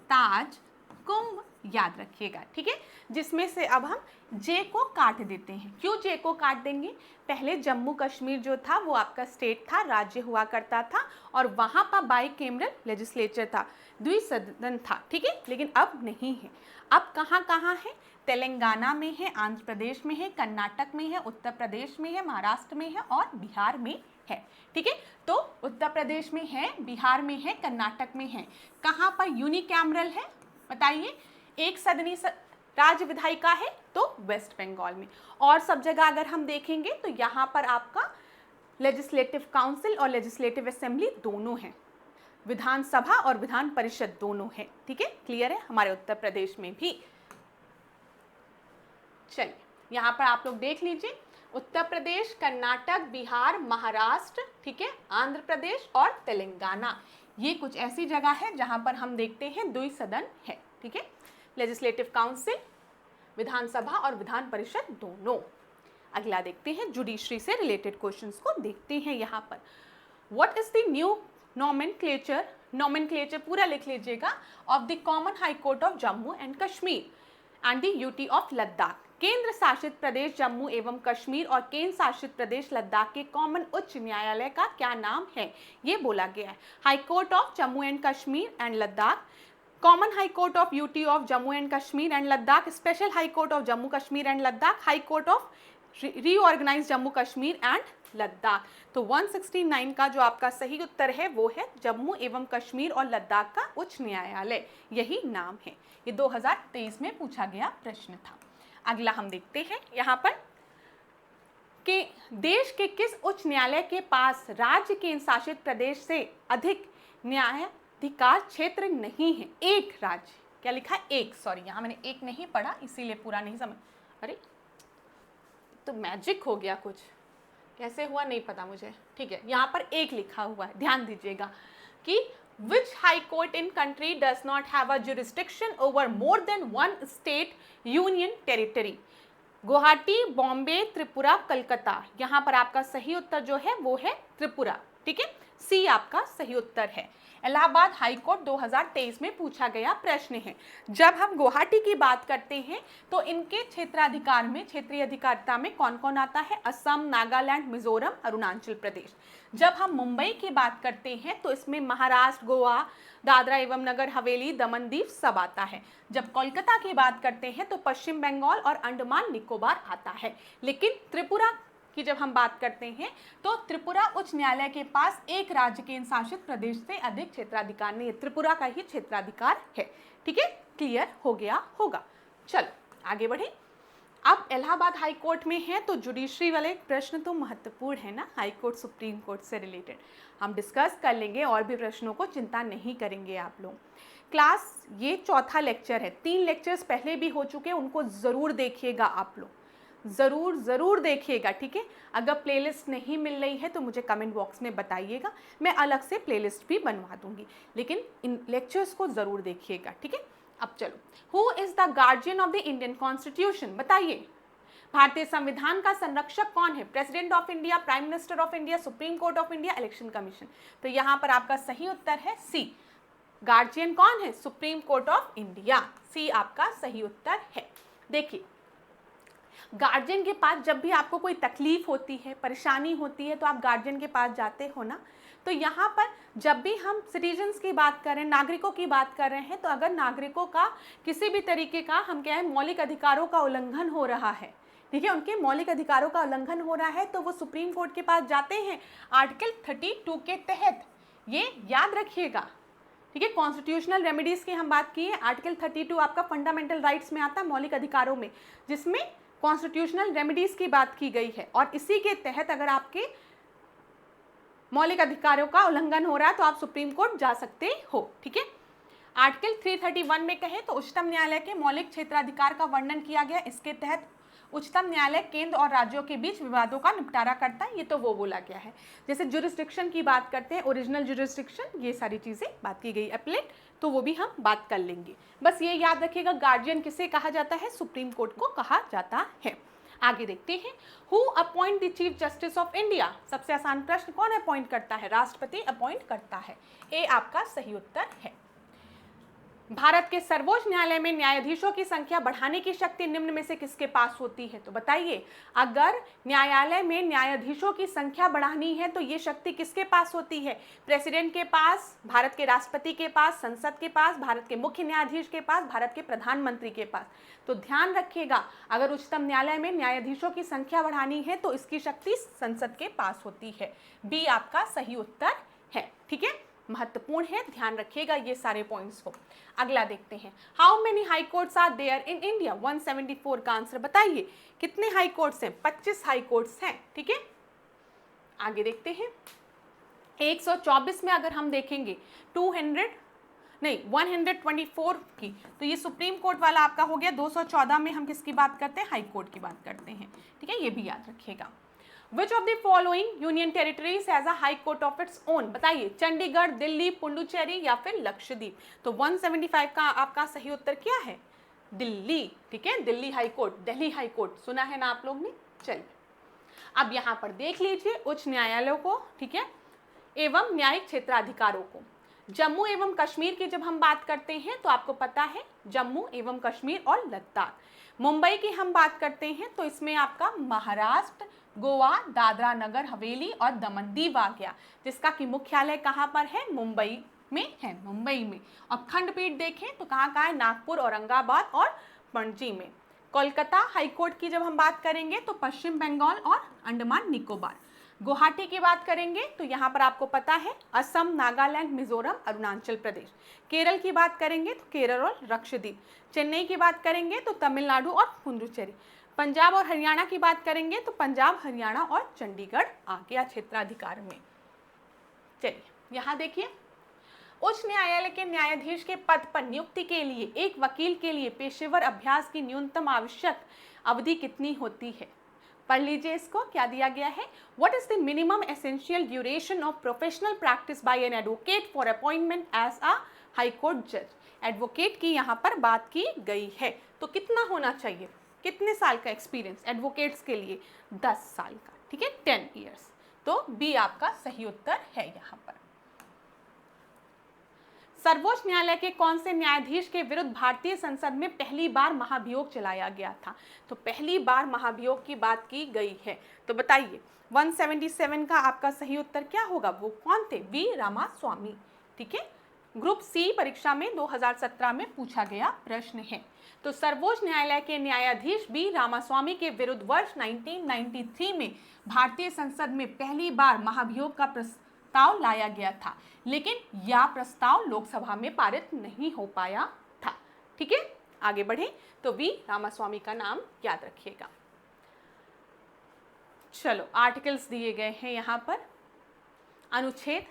A: ताज कुंभ याद रखिएगा, ठीक है, जिसमें से अब हम जे को काट देते हैं। क्यों जे को काट देंगे, पहले जम्मू कश्मीर जो था वो आपका स्टेट था, राज्य हुआ करता था, और वहाँ पर बाई कैमरल लेजिस्लेचर था, द्विसदन था, ठीक है, लेकिन अब नहीं है। अब कहाँ कहाँ है, तेलंगाना में है, आंध्र प्रदेश में है, कर्नाटक में है, उत्तर प्रदेश में है, महाराष्ट्र में है और बिहार में है, ठीक है। तो उत्तर प्रदेश में है, बिहार में है, कर्नाटक में है। कहाँ पर यूनिकैमरल है बताइए, एक सदनी राज्य विधायिका है तो वेस्ट बंगाल में। और सब जगह अगर हम देखेंगे तो यहाँ पर आपका लेजिस्लेटिव काउंसिल और लेजिस्लेटिव असेंबली दोनों हैं, विधानसभा और विधान परिषद दोनों हैं, ठीक है, क्लियर है, हमारे उत्तर प्रदेश में भी। चलिए यहाँ पर आप लोग देख लीजिए, उत्तर प्रदेश, कर्नाटक, बिहार, महाराष्ट्र, ठीक है, आंध्र प्रदेश और तेलंगाना, ये कुछ ऐसी जगह है जहां पर हम देखते हैं द्विसदन है, ठीक है, लेजिस्लेटिव काउंसिल, विधानसभा और विधान परिषद दोनों। अगला देखते हैं, जुडिशरी से रिलेटेड क्वेश्चंस को देखते हैं यहाँ पर। What is the new nomenclature, nomenclature पूरा लिख लीजिएगा, of the common high court of Jammu and Kashmir and the UT of Ladakh. केंद्र शासित प्रदेश जम्मू एवं कश्मीर और केंद्र शासित प्रदेश लद्दाख के कॉमन उच्च न्यायालय का क्या नाम है, ये बोला गया है। High court of Jammu and Kashmir and Ladakh, common high court of UT of Jammu and Kashmir and Ladakh, special high court of Jammu Kashmir and Ladakh, high court of reorganize Jammu Kashmir and Ladakh. तो 169 का जो आपका सही उत्तर है वो है जम्मू एवं कश्मीर और लद्दाख का उच्च न्यायालय, यही नाम है। ये 2023 में पूछा गया प्रश्न था। अगला हम देखते हैं यहाँ पर कि देश के किस उच्च न्यायालय के पास राज्य केंद्र शासित प्रदेश से अधिक न्यायाधिकार क्षेत्र नहीं है। एक राज्य, क्या लिखा है, एक, सॉरी यहाँ मैंने एक नहीं पढ़ा इसीलिए पूरा नहीं समझ, अरे तो मैजिक हो गया कुछ, कैसे हुआ नहीं पता मुझे, ठीक है, यहाँ पर एक लिखा हुआ है, ध्यान दीजिएगा कि which high court in country does not have a jurisdiction over more than one state union territory। Guwahati, Bombay, Tripura, Calcutta, यहाँ पर आपका सही उत्तर जो है वो है त्रिपुरा, ठीक है, सी आपका सही उत्तर है। इलाहाबाद हाई कोर्ट 2023 में पूछा गया प्रश्न है। जब हम गुवाहाटी की बात करते हैं तो इनके क्षेत्राधिकार में, क्षेत्रीय अधिकारिता में कौन कौन आता है, असम, नागालैंड, मिजोरम, अरुणाचल प्रदेश। जब हम मुंबई की बात करते हैं तो इसमें महाराष्ट्र, गोवा, दादरा एवं नगर हवेली, दमन दीव सब आता है। जब कोलकाता की बात करते हैं तो पश्चिम बंगाल और अंडमान निकोबार आता है। लेकिन त्रिपुरा की जब हम बात करते हैं तो त्रिपुरा उच्च न्यायालय के पास एक राज्य केंद्र शासित प्रदेश से अधिक क्षेत्राधिकार नहीं है, त्रिपुरा का ही क्षेत्राधिकार है, ठीक है, क्लियर हो गया होगा। चलो आगे बढ़े। अब इलाहाबाद हाई कोर्ट में है तो जुडिशरी वाले प्रश्न तो महत्वपूर्ण है ना, हाई कोर्ट सुप्रीम कोर्ट से रिलेटेड हम डिस्कस कर लेंगे, और भी प्रश्नों को चिंता नहीं करेंगे आप लोग। क्लास ये चौथा लेक्चर है, 3 लेक्चर्स पहले भी हो चुके हैं, उनको ज़रूर देखिएगा आप लोग, ज़रूर देखिएगा, ठीक है। अगर प्लेलिस्ट नहीं मिल रही है तो मुझे कमेंट बॉक्स में बताइएगा, मैं अलग से प्लेलिस्ट भी बनवा दूंगी, लेकिन इन लेक्चर्स को ज़रूर देखिएगा, ठीक है। अब चलो, who is the guardian of the Indian constitution, बताइए। भारतीय संविधान का संरक्षक कौन है, president of India, prime minister of India, supreme court of India, election commission. तो यहाँ पर आपका सही उत्तर है सी, गार्जियन कौन है, सुप्रीम कोर्ट ऑफ इंडिया, सी आपका सही उत्तर है। देखिए, गार्जियन के पास जब भी आपको कोई तकलीफ होती है, परेशानी होती है, तो आप गार्जियन के पास जाते हो ना, तो यहाँ पर जब भी हम सिटीजन्स की बात करें, नागरिकों की बात कर रहे हैं, तो अगर नागरिकों का किसी भी तरीके का हम क्या है मौलिक अधिकारों का उल्लंघन हो रहा है, ठीक है, उनके मौलिक अधिकारों का उल्लंघन हो रहा है, तो वो सुप्रीम कोर्ट के पास जाते हैं आर्टिकल 32 के तहत। ये याद रखिएगा, ठीक है। कॉन्स्टिट्यूशनल रेमेडीज की हम बात की है, आर्टिकल 32 आपका फंडामेंटल राइट्स में आता है, मौलिक अधिकारों में, जिसमें कॉन्स्टिट्यूशनल रेमेडीज की बात की गई है। और इसी के तहत अगर आपके मौलिक अधिकारों का उल्लंघन हो रहा है तो आप सुप्रीम कोर्ट जा सकते हो, ठीक है। आर्टिकल 331 में कहें तो उच्चतम न्यायालय के मौलिक क्षेत्राधिकार का वर्णन किया गया। इसके तहत उच्चतम न्यायालय केंद्र और राज्यों के बीच विवादों का निपटारा करता है, ये तो वो बोला गया है। जैसे जुरिस्डिक्शन की बात करते हैं, ओरिजिनल जुरिस्डिक्शन, ये सारी चीजें बात की गई। अपीलेट तो वो भी हम बात कर लेंगे। बस ये याद रखिएगा, गार्जियन किसे कहा जाता है, सुप्रीम कोर्ट को कहा जाता है। आगे देखते हैं, who appoint the chief justice of India. सबसे आसान प्रश्न, कौन अपॉइंट करता है, राष्ट्रपति अपॉइंट करता है। ए आपका सही उत्तर है। भारत के सर्वोच्च न्यायालय में न्यायाधीशों की संख्या बढ़ाने की शक्ति निम्न में से किसके पास होती है। तो बताइए, अगर न्यायालय में न्यायाधीशों की संख्या बढ़ानी है तो ये शक्ति किसके पास होती है, प्रेसिडेंट के पास, भारत के राष्ट्रपति के पास, संसद के पास, भारत के मुख्य न्यायाधीश के पास, भारत के प्रधानमंत्री के पास। तो ध्यान रखिएगा, अगर उच्चतम न्यायालय में न्यायाधीशों की संख्या बढ़ानी है तो इसकी शक्ति संसद के पास होती है। बी आपका सही उत्तर है, ठीक है, महत्वपूर्ण है, ध्यान रखिएगा ये सारे पॉइंट्स को। अगला देखते हैं, how many high courts are there in India. 174 का आंसर बताइए, कितने हाई कोर्ट्स हैं, 25 हाई कोर्ट्स हैं, ठीक है। आगे देखते हैं, 124 में अगर हम देखेंगे 124 की, तो ये सुप्रीम कोर्ट वाला आपका हो गया। 214 में हम किसकी बात करते हैं, हाई कोर्ट की बात करते हैं, ठीक है, ये भी याद रखिएगा। Which of the following union territories has a high court of its own। बताइए, चंडीगढ़, दिल्ली, पुडुचेरी या फिर लक्षद्वीप। तो 175 का आपका सही उत्तर क्या है, दिल्ली, ठीक है, Delhi high court, Delhi high court सुना है ना आप लोग ने। चलिए अब यहाँ पर देख लीजिए उच्च न्यायालयों को, ठीक है, एवं न्यायिक क्षेत्राधिकारों को। जम्मू एवं कश्मीर की जब हम बात करते हैं तो आपको पता है जम्मू एवं कश्मीर और लद्दाख। मुंबई की हम बात करते हैं तो इसमें आपका महाराष्ट्र, गोवा, दादरा नगर हवेली और दमन दीव आ गया, जिसका कि मुख्यालय कहाँ पर है, मुंबई में है, मुंबई में। और खंडपीठ देखें तो कहाँ कहाँ है, नागपुर, औरंगाबाद और पणजी में। कोलकाता हाईकोर्ट की जब हम बात करेंगे तो पश्चिम बंगाल और अंडमान निकोबार। गुवाहाटी की बात करेंगे तो यहाँ पर आपको पता है असम, नागालैंड, मिजोरम, अरुणाचल प्रदेश। केरल की बात करेंगे तो केरल और लक्षद्वीप। चेन्नई की बात करेंगे तो तमिलनाडु और पुडुचेरी। पंजाब और हरियाणा की बात करेंगे तो पंजाब, हरियाणा और चंडीगढ़ आ गया क्षेत्राधिकार में। चलिए यहाँ देखिए, उच्च न्यायालय के न्यायाधीश के पद पर नियुक्ति के लिए एक वकील के लिए पेशेवर अभ्यास की न्यूनतम आवश्यक अवधि कितनी होती है। पढ़ लीजिए इसको, क्या दिया गया है, what is the minimum essential duration of professional practice by an advocate for appointment as a high court जज। एडवोकेट की यहाँ पर बात की गई है, तो कितना होना चाहिए, कितने साल का एक्सपीरियंस एडवोकेट्स के लिए, 10 साल का, ठीक है, 10 ईयर्स। तो बी आपका सही उत्तर है यहाँ पर। सर्वोच्च न्यायालय के कौन से न्यायाधीश के विरुद्ध भारतीय संसद में पहली बार महाभियोग चलाया गया था। तो पहली बार महाभियोग की बात की गई है, तो बताइए 177 का आपका सही उत्तर क्या होगा, वो कौन थे, वी रामास्वामी, ठीक है। ग्रुप सी परीक्षा में 2017 में पूछा गया प्रश्न है। तो सर्वोच्च न्यायालय के न्यायाधीश बी रामास्वामी के विरुद्ध वर्ष 1993 में भारतीय संसद में पहली बार महाभियोग का प्रस्ताव लाया गया था, लेकिन यह प्रस्ताव लोकसभा में पारित नहीं हो पाया था, ठीक है। आगे बढ़े तो वी रामास्वामी का नाम याद रखिएगा। चलो आर्टिकल्स दिए गए हैं यहाँ पर, अनुच्छेद,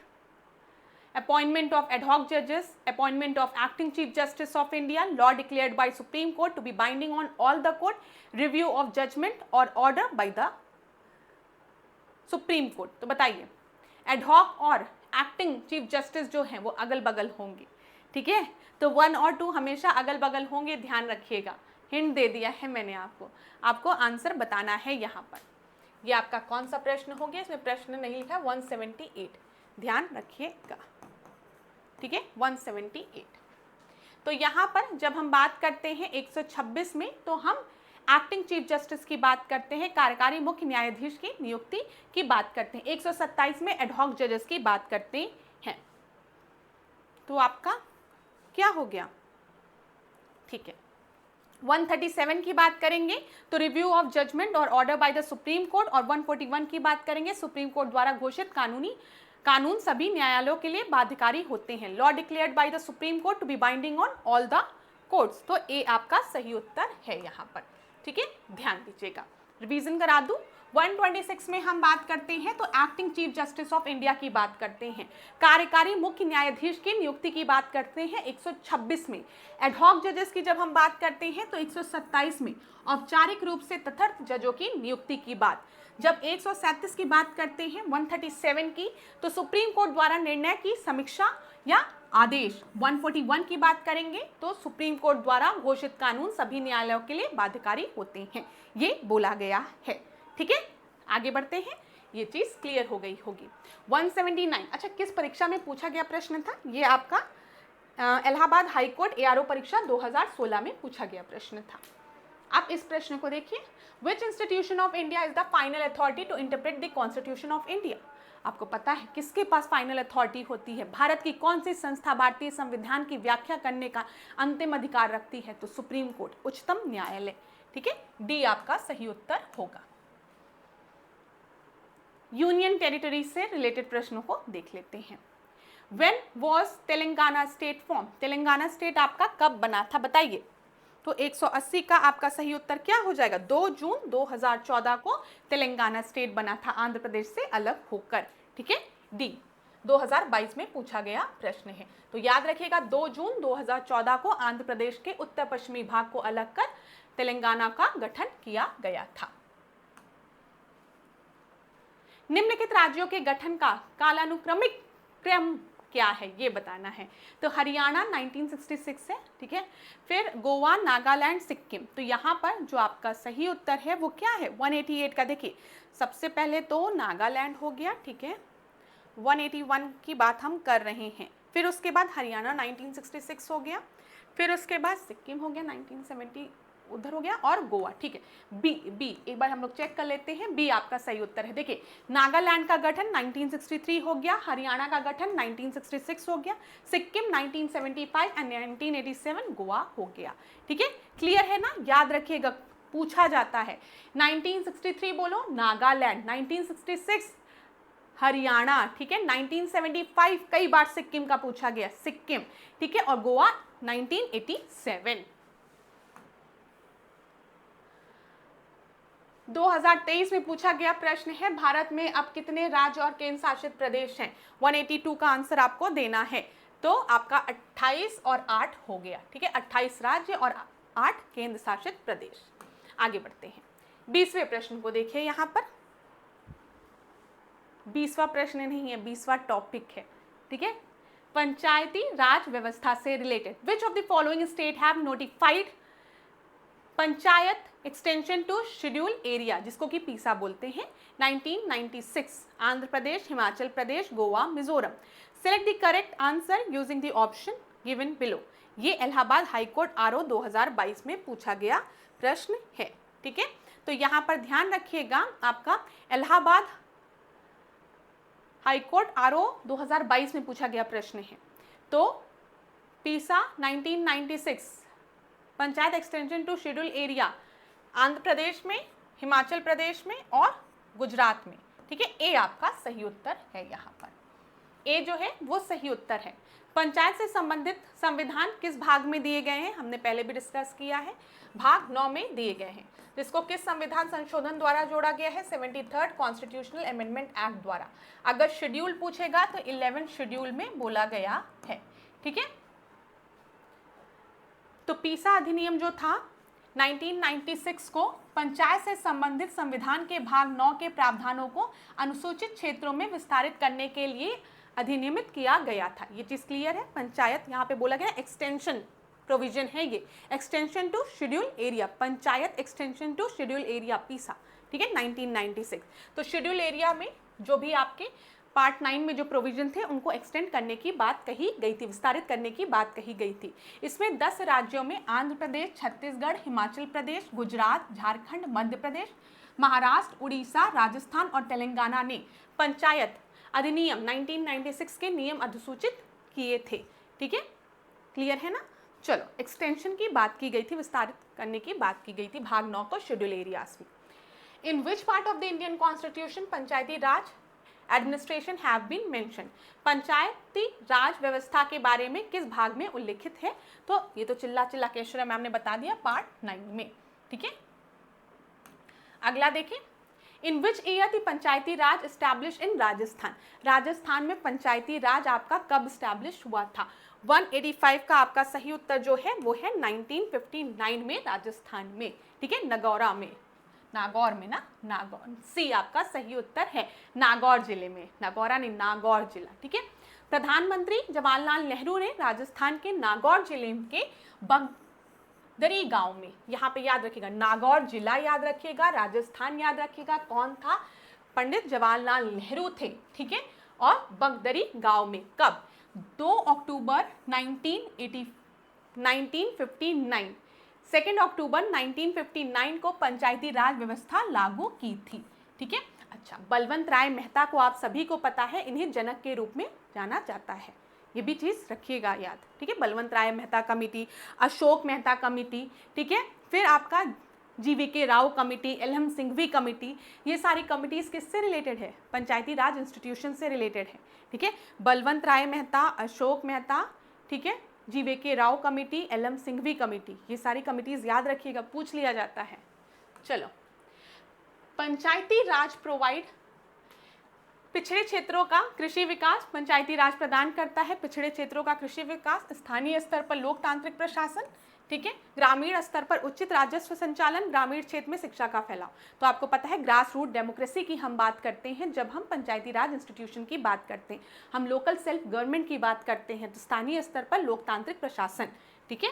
A: appointment of ad hoc judges, appointment of acting chief justice of India, law declared by Supreme Court to be binding on all the court, review of judgment or order by the Supreme Court। तो बताइए, ad hoc और acting chief justice जो हैं वो अगल बगल होंगे, ठीक है, तो 1 और 2 हमेशा अगल बगल होंगे, ध्यान रखिएगा। हिंट दे दिया है मैंने आपको आंसर बताना है यहाँ पर। ये आपका कौन सा प्रश्न हो गया, इसमें प्रश्न नहीं लिखा, 178, ध्यान रखिएगा, ठीक है, 178। तो यहाँ पर जब हम बात करते हैं 126 में, तो हम एक्टिंग चीफ जस्टिस की बात करते हैं, कार्यकारी मुख्य न्यायाधीश की नियुक्ति की बात करते हैं, 127 में एडहॉक जजेस की बात करते हैं। तो आपका क्या हो गया, ठीक है। 137 की बात करेंगे तो रिव्यू ऑफ जजमेंट और order by the Supreme court, और 141 की बात करेंगे सुप्रीम कोर्ट द्वारा घोषित कानून सभी न्यायालयों के लिए बाध्यकारी होते हैं। Law declared by the Supreme Court to be binding on all the courts. तो ए आपका सही उत्तर है यहाँ पर, ठीक है, ध्यान दीजिएगा। रिवीजन करा दूं, 126 में हम बात करते हैं तो acting chief justice of India की बात करते हैं, कार्यकारी मुख्य न्यायाधीश की नियुक्ति की बात करते हैं 126 में, एडहॉक जजेस की जब हम बात करते हैं तो 127 में, औपचारिक रूप से तटस्थ जजों की नियुक्ति की बात। जब 137 की बात करते हैं 137 की तो सुप्रीम कोर्ट द्वारा निर्णय की समीक्षा या आदेश। 141 की बात करेंगे तो सुप्रीम कोर्ट द्वारा घोषित कानून सभी न्यायालयों के लिए बाध्यकारी होते हैं, ये बोला गया है, ठीक है। आगे बढ़ते हैं, ये चीज क्लियर हो गई होगी। 179, अच्छा किस परीक्षा में पूछा गया प्रश्न था, ये आपका इलाहाबाद हाई कोर्ट एआरओ परीक्षा 2016 में पूछा गया प्रश्न था। आप इस प्रश्न को देखिए, which institution of India is the final authority to interpret the constitution of India. आपको पता है किसके पास फाइनल अथॉरिटी होती है, भारत की कौन सी संस्था भारतीय संविधान की व्याख्या करने का अंतिम अधिकार रखती है, तो सुप्रीम कोर्ट, उच्चतम न्यायालय, ठीक है, डी आपका सही उत्तर होगा। यूनियन टेरिटरी से रिलेटेड प्रश्नों को देख लेते हैं। When was Telangana state form, Telangana state आपका कब बना था बताइए। तो 180 का आपका सही उत्तर क्या हो जाएगा, 2 जून 2014 को तेलंगाना स्टेट बना था आंध्र प्रदेश से अलग होकर, ठीक है, डी 2022 में पूछा गया प्रश्न है। तो याद रखिएगा 2 जून 2014 को आंध्र प्रदेश के उत्तर पश्चिमी भाग को अलग कर तेलंगाना का गठन किया गया था। निम्नलिखित राज्यों के गठन का कालानुक्रमिक क्रम क्या है ये बताना है। तो हरियाणा 1966 है, ठीक है, फिर गोवा, नागालैंड, सिक्किम। तो यहाँ पर जो आपका सही उत्तर है वो क्या है, 188 का। देखिए सबसे पहले तो नागालैंड हो गया, ठीक है, 181 की बात हम कर रहे हैं, फिर उसके बाद हरियाणा 1966 हो गया, फिर उसके बाद सिक्किम हो गया 1970 उधर हो गया, और गोवा, ठीक है। बी एक बार हम लोग चेक कर लेते हैं, बी आपका सही उत्तर है। देखिए नागालैंड का गठन 1963 हो गया, हरियाणा का गठन 1966 हो गया, सिक्किम 1975 एंड 1987 गोवा हो गया, ठीक है, क्लियर है ना। याद रखिएगा पूछा जाता है 1963 बोलो नागालैंड, 1966 हरियाणा, ठीक है, 1975 कई बार सिक्किम का पूछा गया, सिक्किम, ठीक है, और गोवा 1987। 2023 में पूछा गया प्रश्न है, भारत में अब कितने राज्य और केंद्र शासित प्रदेश हैं। 182 का आंसर आपको देना है, तो आपका 28 और 8 हो गया, ठीक है, 28 राज्य और 8 केंद्र शासित प्रदेश। आगे बढ़ते हैं, 20वें प्रश्न को देखिए, यहाँ पर 20वां प्रश्न नहीं है, 20वां टॉपिक है, ठीक है, पंचायती राज व्यवस्था से related. Which of the following state have notified panchayat extension to schedule area, जिसको कि पीसा बोलते हैं, 1996। Andhra Pradesh, Himachal Pradesh, Goa, Mizoram. Select the correct answer using the option given below. ये इलाहाबाद हाई कोर्ट आरओ 2022 में पूछा गया प्रश्न है, ठीक है। तो यहाँ पर ध्यान रखिएगा, आपका इलाहाबाद हाई कोर्ट आरओ 2022 में पूछा गया प्रश्न है। तो PESA 1996 panchayat extension to schedule area Andhra Pradesh में, हिमाचल प्रदेश में और गुजरात में, ठीक है, ए आपका सही उत्तर है। यहाँ पर ए जो है वो सही उत्तर है। पंचायत से संबंधित संविधान किस भाग में दिए गए हैं, हमने पहले भी डिस्कस किया है, भाग 9 में दिए गए हैं, जिसको किस संविधान संशोधन द्वारा जोड़ा गया है, 73rd कॉन्स्टिट्यूशनल अमेंडमेंट एक्ट द्वारा। अगर शेड्यूल पूछेगा तो 11 शेड्यूल में बोला गया है, ठीक है। तो पीसा अधिनियम जो था 1996 को पंचायत से संबंधित संविधान के भाग 9 के प्रावधानों को अनुसूचित क्षेत्रों में विस्तारित करने के लिए अधिनियमित किया गया था। ये चीज क्लियर है। पंचायत यहाँ पे बोला गया एक्सटेंशन प्रोविजन है, ये extension to schedule area, panchayat extension to schedule area PESA, ठीक है, 1996। तो शेड्यूल एरिया में जो भी आपके पार्ट 9 में जो प्रोविजन थे उनको एक्सटेंड करने की बात कही गई थी, विस्तारित करने की बात कही गई थी। इसमें 10 राज्यों में आंध्र प्रदेश, छत्तीसगढ़, हिमाचल प्रदेश, गुजरात, झारखंड, मध्य प्रदेश, महाराष्ट्र, उड़ीसा, राजस्थान और तेलंगाना ने पंचायत अधिनियम 1996 के नियम अधिसूचित किए थे। ठीक है, क्लियर है ना। चलो, एक्सटेंशन की बात की गई थी, विस्तारित करने की बात की गई थी भाग 9 को शेड्यूल एरियाज में। In which part of the Indian constitution panchayati raj administration have been mention, panchayati raj व्यवस्था के बारे में किस भाग में उल्लेखित है? तो ये तो चिल्ला चिल्ला केशरा मैम ने बता दिया पार्ट 9 में। ठीक है, अगला देखें, in which year the panchayati raj establish in Rajasthan, Rajasthan में पंचायती राज आपका कब एस्टैब्लिश हुआ था? 185 का आपका सही उत्तर जो है वो है 1959 में राजस्थान में। ठीक है, नागौर में ना, नागौर, सी आपका सही उत्तर है, नागौर जिले में, नागौरा नहीं, नागौर जिला। ठीक है, प्रधानमंत्री जवाहरलाल नेहरू ने राजस्थान के नागौर जिले के बगदरी गांव में, यहाँ पे याद रखिएगा नागौर जिला याद रखिएगा, राजस्थान याद रखिएगा, कौन था? पंडित जवाहरलाल नेहरू थे। ठीक है, और बगदरी गांव में कब? 2 अक्टूबर 1959, 2 अक्टूबर 1959 को पंचायती राज व्यवस्था लागू की थी। ठीक है, अच्छा, बलवंत राय मेहता को आप सभी को पता है, इन्हें जनक के रूप में जाना जाता है, ये भी चीज़ रखिएगा याद। ठीक है, बलवंत राय मेहता कमेटी, अशोक मेहता कमेटी, ठीक है, फिर आपका GVK Rao committee, LM Singhvi committee, ये सारी कमिटीज किससे रिलेटेड है? पंचायती राज इंस्टीट्यूशन से रिलेटेड है। ठीक है, बलवंत राय मेहता, अशोक मेहता, ठीक है, GVK Rao committee, LM Singhvi committee, ये सारी कमिटीज याद रखिएगा, पूछ लिया जाता है। चलो, पंचायती राज प्रोवाइड पिछड़े क्षेत्रों का कृषि विकास, पंचायती राज प्रदान करता है पिछड़े क्षेत्रों का कृषि विकास, स्थानीय स्तर पर लोकतांत्रिक प्रशासन, ठीक है, ग्रामीण स्तर पर उचित राजस्व संचालन, ग्रामीण क्षेत्र में शिक्षा का फैलाव। तो आपको पता है ग्रास रूट डेमोक्रेसी की हम बात करते हैं जब हम पंचायती राज इंस्टीट्यूशन की बात करते हैं, हम लोकल सेल्फ गवर्नमेंट की बात करते हैं, तो स्थानीय स्तर पर लोकतांत्रिक प्रशासन। ठीक है,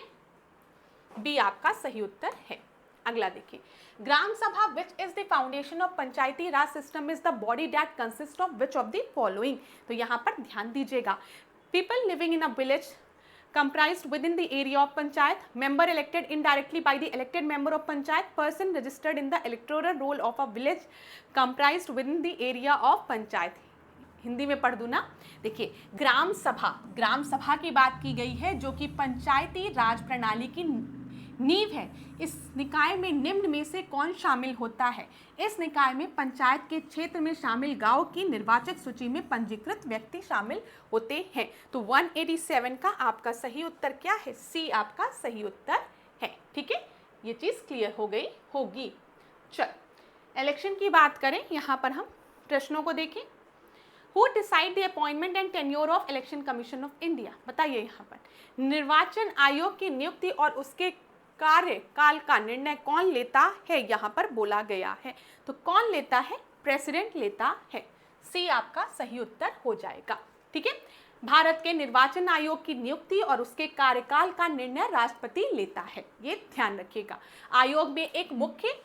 A: बी आपका सही उत्तर है। अगला देखिए, ग्राम सभा which is the foundation of Panchayati Raj system is the body that consist of which of the following. तो यहाँ पर ध्यान दीजिएगा, people living in a village comprised within the area of panchayat, member elected indirectly by the elected member of panchayat, person registered in the electoral roll of a village comprised within the area of panchayat। Hindi में पढ़ दूँ ना, देखिए ग्राम सभा की बात की गई है जो कि पंचायती राज प्रणाली की नींव है। इस निकाय में निम्न में से कौन शामिल होता है? इस निकाय में पंचायत के क्षेत्र में शामिल गांव की निर्वाचक सूची में पंजीकृत व्यक्ति शामिल होते हैं। तो 187 का आपका सही उत्तर क्या है? सी आपका सही उत्तर है। ठीक है, ये चीज क्लियर हो गई होगी। चल, इलेक्शन की बात करें, यहाँ पर हम प्रश्नों को देखें। Who decide the appointment and tenure of Election Commission of India? बताइए, यहाँ पर निर्वाचन आयोग की नियुक्ति और उसके कार्यकाल का निर्णय कौन लेता है? यहाँ पर बोला गया है, तो कौन लेता है? प्रेसिडेंट लेता है। सी आपका सही उत्तर हो जाएगा। ठीक है, भारत के निर्वाचन आयोग की नियुक्ति और उसके कार्यकाल का निर्णय राष्ट्रपति लेता है, ये ध्यान रखिएगा। आयोग में एक मुख्य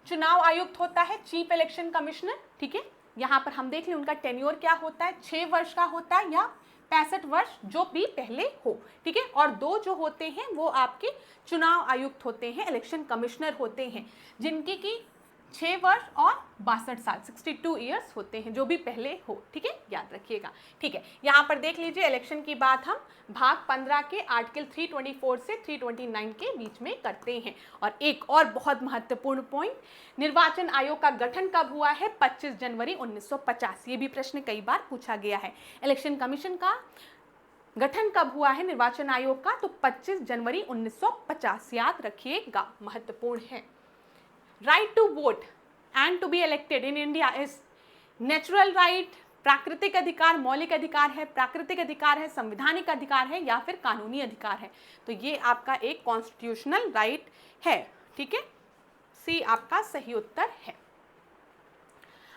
A: चुनाव आयुक्त होता है, चीफ इलेक्शन कमिश्नर। ठीक है, यहाँ पर हम देख लें उनका टेन्योर क्या होता है, 6 वर्ष का होता है या 65 वर्ष, जो भी पहले हो। ठीक है, और 2 जो होते हैं वो आपके चुनाव आयुक्त होते हैं, इलेक्शन कमिश्नर होते हैं, जिनकी की 6 वर्ष और 62 साल 62 ईयर्स होते हैं, जो भी पहले हो। ठीक है, याद रखिएगा। ठीक है, यहाँ पर देख लीजिए इलेक्शन की बात हम भाग 15 के आर्टिकल 324 से 329 के बीच में करते हैं। और एक और बहुत महत्वपूर्ण पॉइंट, निर्वाचन आयोग का गठन कब हुआ है? 25 जनवरी 1950। ये भी प्रश्न कई बार पूछा गया है। इलेक्शन कमीशन का गठन कब हुआ है निर्वाचन आयोग का? तो 25 जनवरी 1950, याद रखिएगा, महत्वपूर्ण है। Right to vote and to be elected in India is natural right, प्राकृतिक अधिकार, मौलिक अधिकार है, प्राकृतिक अधिकार है, संवैधानिक अधिकार है या फिर कानूनी अधिकार है? तो ये आपका एक कॉन्स्टिट्यूशनल राइट है। ठीक है, सी आपका सही उत्तर है।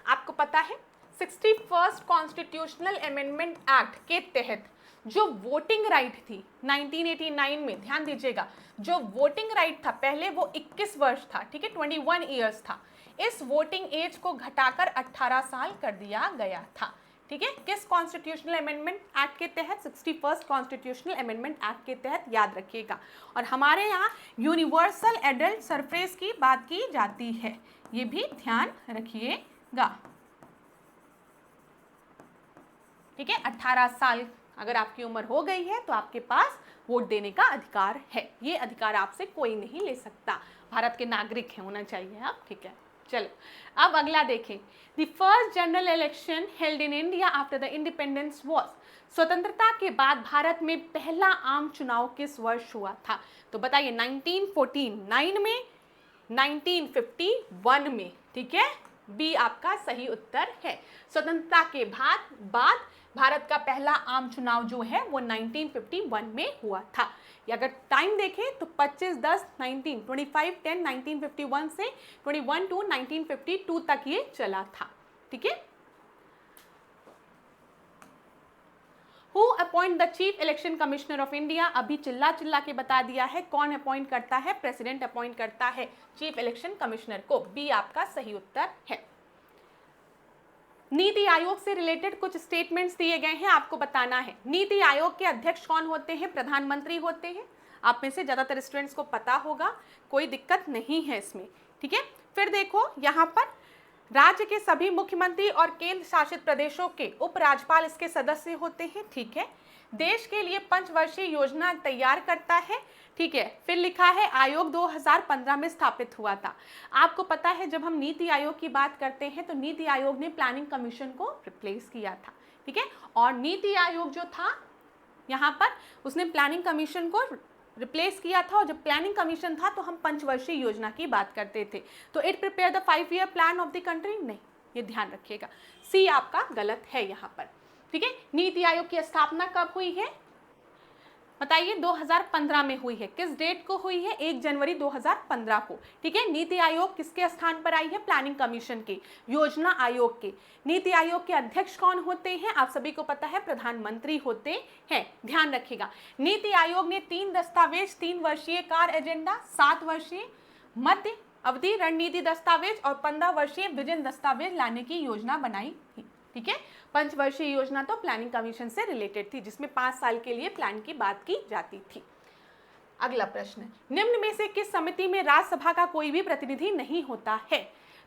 A: आपको पता है 61st कॉन्स्टिट्यूशनल अमेंडमेंट एक्ट के तहत जो वोटिंग राइट थी 1989 में, ध्यान दीजिएगा, जो वोटिंग राइट था पहले वो 21 वर्ष था। ठीक है, 21 ईयर्स था। इस वोटिंग एज को घटाकर 18 साल कर दिया गया था। ठीक है, किस कॉन्स्टिट्यूशनल अमेंडमेंट एक्ट के तहत? 61st कॉन्स्टिट्यूशनल अमेंडमेंट एक्ट के तहत, याद रखिएगा। और हमारे यहाँ यूनिवर्सल एडल्ट सफरेज की बात की जाती है, ये भी ध्यान रखिएगा। ठीक है, 18 साल अगर आपकी उम्र हो गई है तो आपके पास वोट देने का अधिकार है। ये अधिकार आपसे कोई नहीं ले सकता, भारत के नागरिक हैं, होना चाहिए आप। ठीक है, चलो अब अगला देखें। The first general election held in India after the independence was, स्वतंत्रता के बाद भारत में पहला आम चुनाव किस वर्ष हुआ था? तो बताइए, 1949 में, 1951 में। ठीक है, बी आपका सही उत्तर है। स्वतंत्रता के बाद भारत का पहला आम चुनाव जो है वो 1951 में हुआ था। अगर टाइम देखें तो 25/10/19, 25/10 1951 से 21/2 1952 तक ये चला था। ठीक है, who appoint the chief election commissioner of India? अभी चिल्ला के बता दिया है, कौन अपॉइंट करता है? प्रेसिडेंट अपॉइंट करता है चीफ इलेक्शन कमिश्नर को। बी आपका सही उत्तर है। नीति आयोग से रिलेटेड कुछ स्टेटमेंट्स दिए गए हैं, आपको बताना है। नीति आयोग के अध्यक्ष कौन होते हैं? प्रधानमंत्री होते हैं। आप में से ज्यादातर स्टूडेंट्स को पता होगा, कोई दिक्कत नहीं है इसमें। ठीक है, फिर देखो यहाँ पर राज्य के सभी मुख्यमंत्री और केंद्र शासित प्रदेशों के उपराज्यपाल इसके सदस्य होते हैं। ठीक है, देश के लिए 5 वर्षीय योजना तैयार करता है। ठीक है, फिर लिखा है आयोग 2015 में स्थापित हुआ था। आपको पता है जब हम नीति आयोग की बात करते हैं तो नीति आयोग ने प्लानिंग कमीशन को रिप्लेस किया था। ठीक है, और नीति आयोग जो था यहाँ पर उसने प्लानिंग कमीशन को रिप्लेस किया था, और जब प्लानिंग कमीशन था तो हम 5 वर्षीय योजना की बात करते थे। तो it prepare the 5-year plan of the country, नहीं, ये ध्यान रखिएगा, सी आपका गलत है यहाँ पर। ठीक है, नीति आयोग की स्थापना कब हुई है बताइए? 2015 में हुई है। किस डेट को हुई है? 1 जनवरी 2015 को। ठीक है, नीति आयोग किसके स्थान पर आई है? प्लानिंग कमीशन के, योजना आयोग के। नीति आयोग के अध्यक्ष कौन होते हैं? आप सभी को पता है, प्रधानमंत्री होते हैं। ध्यान रखिएगा, नीति आयोग ने 3 दस्तावेज, 3 वर्षीय कार्य एजेंडा, 7 वर्षीय मध्य अवधि रणनीति दस्तावेज और 15 वर्षीय विजन दस्तावेज लाने की योजना बनाई थी। ठीक है, 5 वर्षीय योजना तो प्लानिंग कमीशन से रिलेटेड थी, जिसमें 5 साल के लिए प्लान की बात की जाती थी। अगला प्रश्न, निम्न में से किस समिति में राज्यसभा का कोई भी प्रतिनिधि नहीं होता है?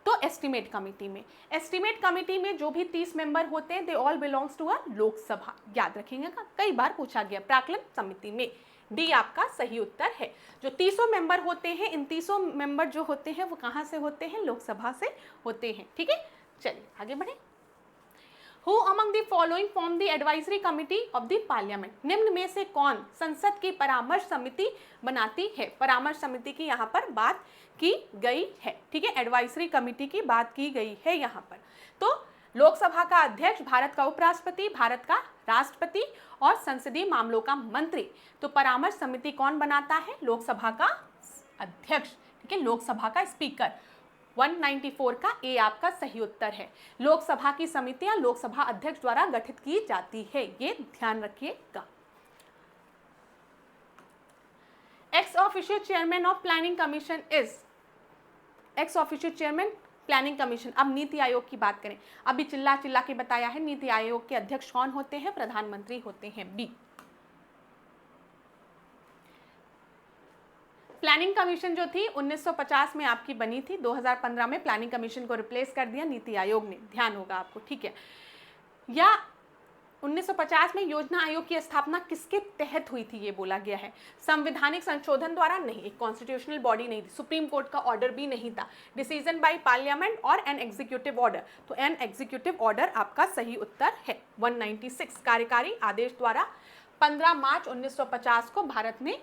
A: तो एस्टिमेट कमेटी में। एस्टिमेट कमेटी में जो भी 30 मेंबर होते हैं, they all belongs to a Lok Sabha, याद रखेंगे, कई बार पूछा गया। प्राक्कलन समिति में, डी आपका सही उत्तर है। जो 300 मेंबर होते हैं, इन 300 मेंबर जो होते हैं वो कहाँ से होते हैं? लोकसभा से होते हैं। ठीक है, चलिए आगे बढ़े। Who among the following form the advisory committee of the parliament? निम्न में से कौन संसद की परामर्श समिति बनाती है? परामर्श समिति की यहाँ पर बात की गई है। ठीक है, एडवाइजरी कमिटी की बात की गई है यहाँ पर। तो लोकसभा का अध्यक्ष, भारत का उपराष्ट्रपति, भारत का राष्ट्रपति और संसदीय मामलों का मंत्री। तो परामर्श समिति कौन बनाता है? लोकसभा का अध्यक्ष। ठीक है, लोकसभा का स्पीकर। 194 का ए आपका सही उत्तर है। लोकसभा की समितियां लोकसभा अध्यक्ष द्वारा गठित की जाती है, ये ध्यान रखिएगा। Ex officio chairman of planning commission is, ex officio chairman planning commission. अब नीति आयोग की बात करें, अभी चिल्ला के बताया है, नीति आयोग के अध्यक्ष कौन होते हैं? प्रधानमंत्री होते हैं, बी। प्लानिंग कमीशन जो थी 1950 में आपकी बनी थी, 2015 में प्लानिंग कमीशन को रिप्लेस कर दिया नीति आयोग ने, ध्यान होगा आपको। ठीक है, या 1950 में योजना आयोग की स्थापना किसके तहत हुई थी? ये बोला गया है, संवैधानिक संशोधन द्वारा नहीं, एक कॉन्स्टिट्यूशनल बॉडी नहीं थी, सुप्रीम कोर्ट का ऑर्डर भी नहीं था, डिसीजन बाय पार्लियामेंट और एन एग्जीक्यूटिव ऑर्डर। तो एन एग्जीक्यूटिव ऑर्डर आपका सही उत्तर है। 196 कार्यकारी आदेश द्वारा 15 मार्च 1950 को भारत ने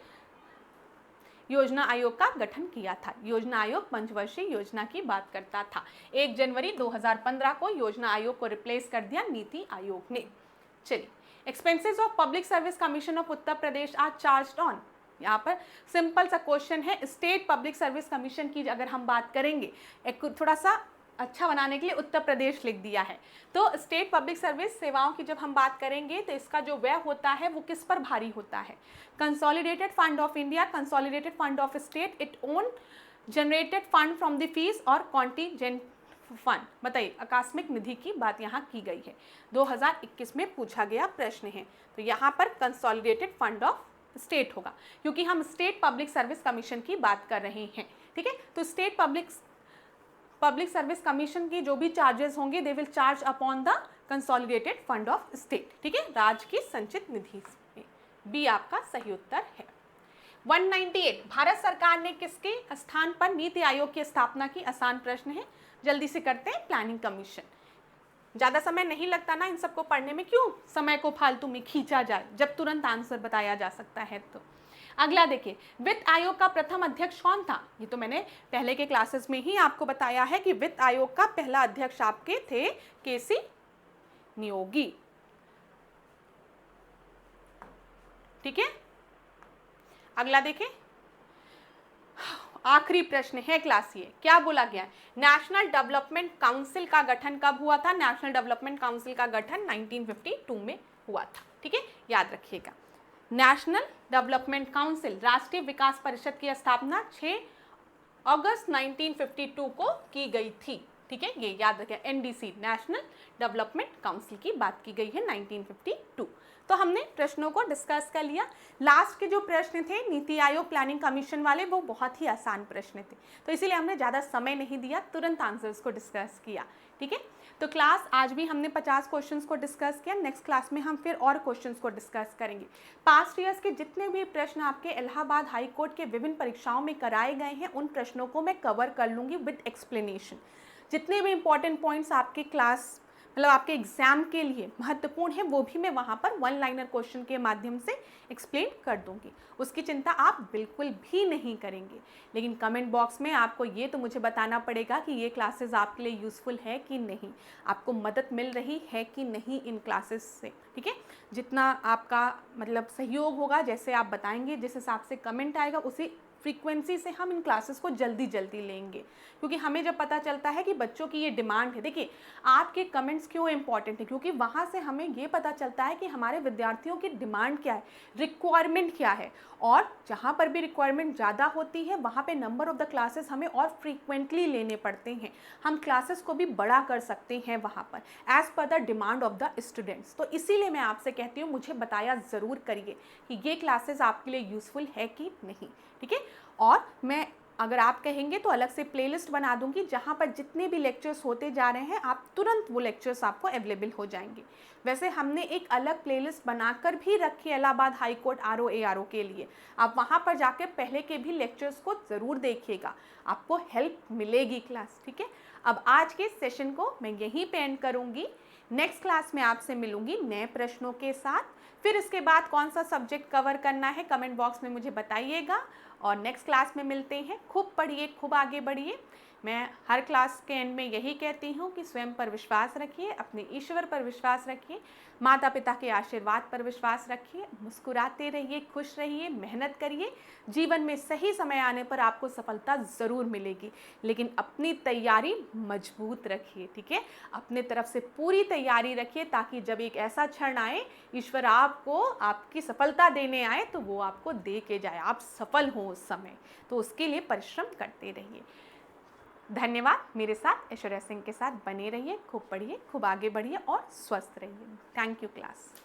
A: योजना आयोग का गठन किया था। योजना आयोग 5 वर्षीय योजना की बात करता था। 1 जनवरी 2015 को योजना आयोग को रिप्लेस कर दिया नीति आयोग ने। चलिए, expenses of public service commission of Uttar Pradesh are charged on. यहाँ पर सिंपल सा क्वेश्चन है, स्टेट पब्लिक सर्विस कमीशन की अगर हम बात करेंगे, एक थोड़ा सा अच्छा बनाने के लिए उत्तर प्रदेश लिख दिया है। तो स्टेट पब्लिक सर्विस सेवाओं की जब हम बात करेंगे तो इसका जो व्यय होता है वो किस पर भारी होता है? Consolidated fund of India, consolidated fund of state, it own generated fund from the fees और कॉन्टीजेंट फंड, बताइए आकस्मिक निधि की बात यहाँ की गई है, 2021 में पूछा गया प्रश्न है। तो यहाँ पर कंसोलिडेटेड फंड ऑफ स्टेट होगा, क्योंकि हम स्टेट पब्लिक सर्विस कमीशन की बात कर रहे हैं। ठीक है, तो स्टेट पब्लिक सर्विस कमीशन की जो भी चार्जेस होंगे they will charge upon the consolidated fund of state. ठीक है, राज्य की संचित निधि में। बी आपका सही उत्तर है। 198, भारत सरकार ने किसके स्थान पर नीति आयोग की स्थापना की? आसान प्रश्न है, जल्दी से करते हैं। Planning commission. ज़्यादा समय नहीं लगता ना इन सबको पढ़ने में, क्यों समय को फालतू में खींचा जाए जब तुरंत आंसर बताया जा सकता है। तो अगला देखिए, वित्त आयोग का प्रथम अध्यक्ष कौन था? ये तो मैंने पहले के क्लासेस में ही आपको बताया है कि वित्त आयोग का पहला अध्यक्ष आपके थे केसी नियोगी। ठीक है, अगला देखें, आखिरी प्रश्न है क्लास ये, क्या बोला गया? नेशनल डेवलपमेंट काउंसिल का गठन कब हुआ था? नेशनल डेवलपमेंट काउंसिल का गठन 1952 में हुआ था। ठीक है, याद रखिएगा। नेशनल डेवलपमेंट काउंसिल, राष्ट्रीय विकास परिषद की स्थापना 6 अगस्त 1952 को की गई थी। ठीक है, ये याद रखें, एनडीसी नेशनल डेवलपमेंट काउंसिल की बात की गई है 1952। तो हमने प्रश्नों को डिस्कस कर लिया। लास्ट के जो प्रश्न थे नीति आयोग प्लानिंग कमीशन वाले, वो बहुत ही आसान प्रश्न थे, तो इसीलिए हमने ज़्यादा समय नहीं दिया, तुरंत आंसर्स को डिस्कस किया। ठीक है, तो क्लास आज भी हमने 50 क्वेश्चंस को डिस्कस किया। नेक्स्ट क्लास में हम फिर और क्वेश्चंस को डिस्कस करेंगे। पास्ट ईयर्स के जितने भी प्रश्न आपके इलाहाबाद हाई कोर्ट के विभिन्न परीक्षाओं में कराए गए हैं, उन प्रश्नों को मैं कवर कर लूँगी विद एक्सप्लेनेशन। जितने भी इंपॉर्टेंट पॉइंट्स आपके क्लास मतलब आपके एग्जाम के लिए महत्वपूर्ण है, वो भी मैं वहाँ पर वन लाइनर क्वेश्चन के माध्यम से एक्सप्लेन कर दूंगी। उसकी चिंता आप बिल्कुल भी नहीं करेंगे। लेकिन कमेंट बॉक्स में आपको ये तो मुझे बताना पड़ेगा कि ये क्लासेस आपके लिए यूज़फुल है कि नहीं, आपको मदद मिल रही है कि नहीं इन क्लासेस से। ठीक है, जितना आपका मतलब सहयोग होगा, जैसे आप बताएंगे, जिस हिसाब से कमेंट आएगा, उसी फ्रीक्वेंसी से हम इन क्लासेस को जल्दी जल्दी लेंगे, क्योंकि हमें जब पता चलता है कि बच्चों की ये डिमांड है। देखिए, आपके कमेंट्स क्यों इंपॉर्टेंट है, क्योंकि वहाँ से हमें ये पता चलता है कि हमारे विद्यार्थियों की डिमांड क्या है, रिक्वायरमेंट क्या है, और जहाँ पर भी रिक्वायरमेंट ज़्यादा होती है वहाँ पे नंबर ऑफ़ द क्लासेस हमें और फ्रीक्वेंटली लेने पड़ते हैं। हम क्लासेस को भी बड़ा कर सकते हैं वहाँ पर as per the demand of the students. तो इसीलिए मैं आपसे कहती हूँ, मुझे बताया ज़रूर करिए कि ये क्लासेस आपके लिए यूज़फुल है कि नहीं। ठीक है, और मैं अगर आप कहेंगे तो अलग से प्लेलिस्ट बना दूंगी, जहाँ पर जितने भी लेक्चर्स होते जा रहे हैं आप तुरंत वो लेक्चर्स आपको अवेलेबल हो जाएंगे। वैसे हमने एक अलग प्लेलिस्ट बनाकर भी रखी है इलाहाबाद हाई कोर्ट RO के लिए, आप वहाँ पर जाकर पहले के भी लेक्चर्स को ज़रूर देखिएगा, आपको हेल्प मिलेगी क्लास। ठीक है, अब आज के सेशन को मैं यहीं पे एंड करूँगी। नेक्स्ट क्लास में आपसे मिलूंगी नए प्रश्नों के साथ। फिर इसके बाद कौन सा सब्जेक्ट कवर करना है कमेंट बॉक्स में मुझे बताइएगा, और नेक्स्ट क्लास में मिलते हैं। खूब पढ़िए, खूब आगे बढ़िए। मैं हर क्लास के एंड में यही कहती हूँ कि स्वयं पर विश्वास रखिए, अपने ईश्वर पर विश्वास रखिए, माता पिता के आशीर्वाद पर विश्वास रखिए, मुस्कुराते रहिए, खुश रहिए, मेहनत करिए। जीवन में सही समय आने पर आपको सफलता ज़रूर मिलेगी, लेकिन अपनी तैयारी मजबूत रखिए। ठीक है, अपने तरफ से पूरी तैयारी रखिए, ताकि जब एक ऐसा क्षण आए, ईश्वर आपको आपकी सफलता देने आए, तो वो आपको दे के जाए, आप सफल हो उस समय। तो उसके लिए परिश्रम करते रहिए। धन्यवाद। मेरे साथ ऐश्वर्या सिंह के साथ बने रहिए, खूब पढ़िए, खूब आगे बढ़िए और स्वस्थ रहिए। Thank you class.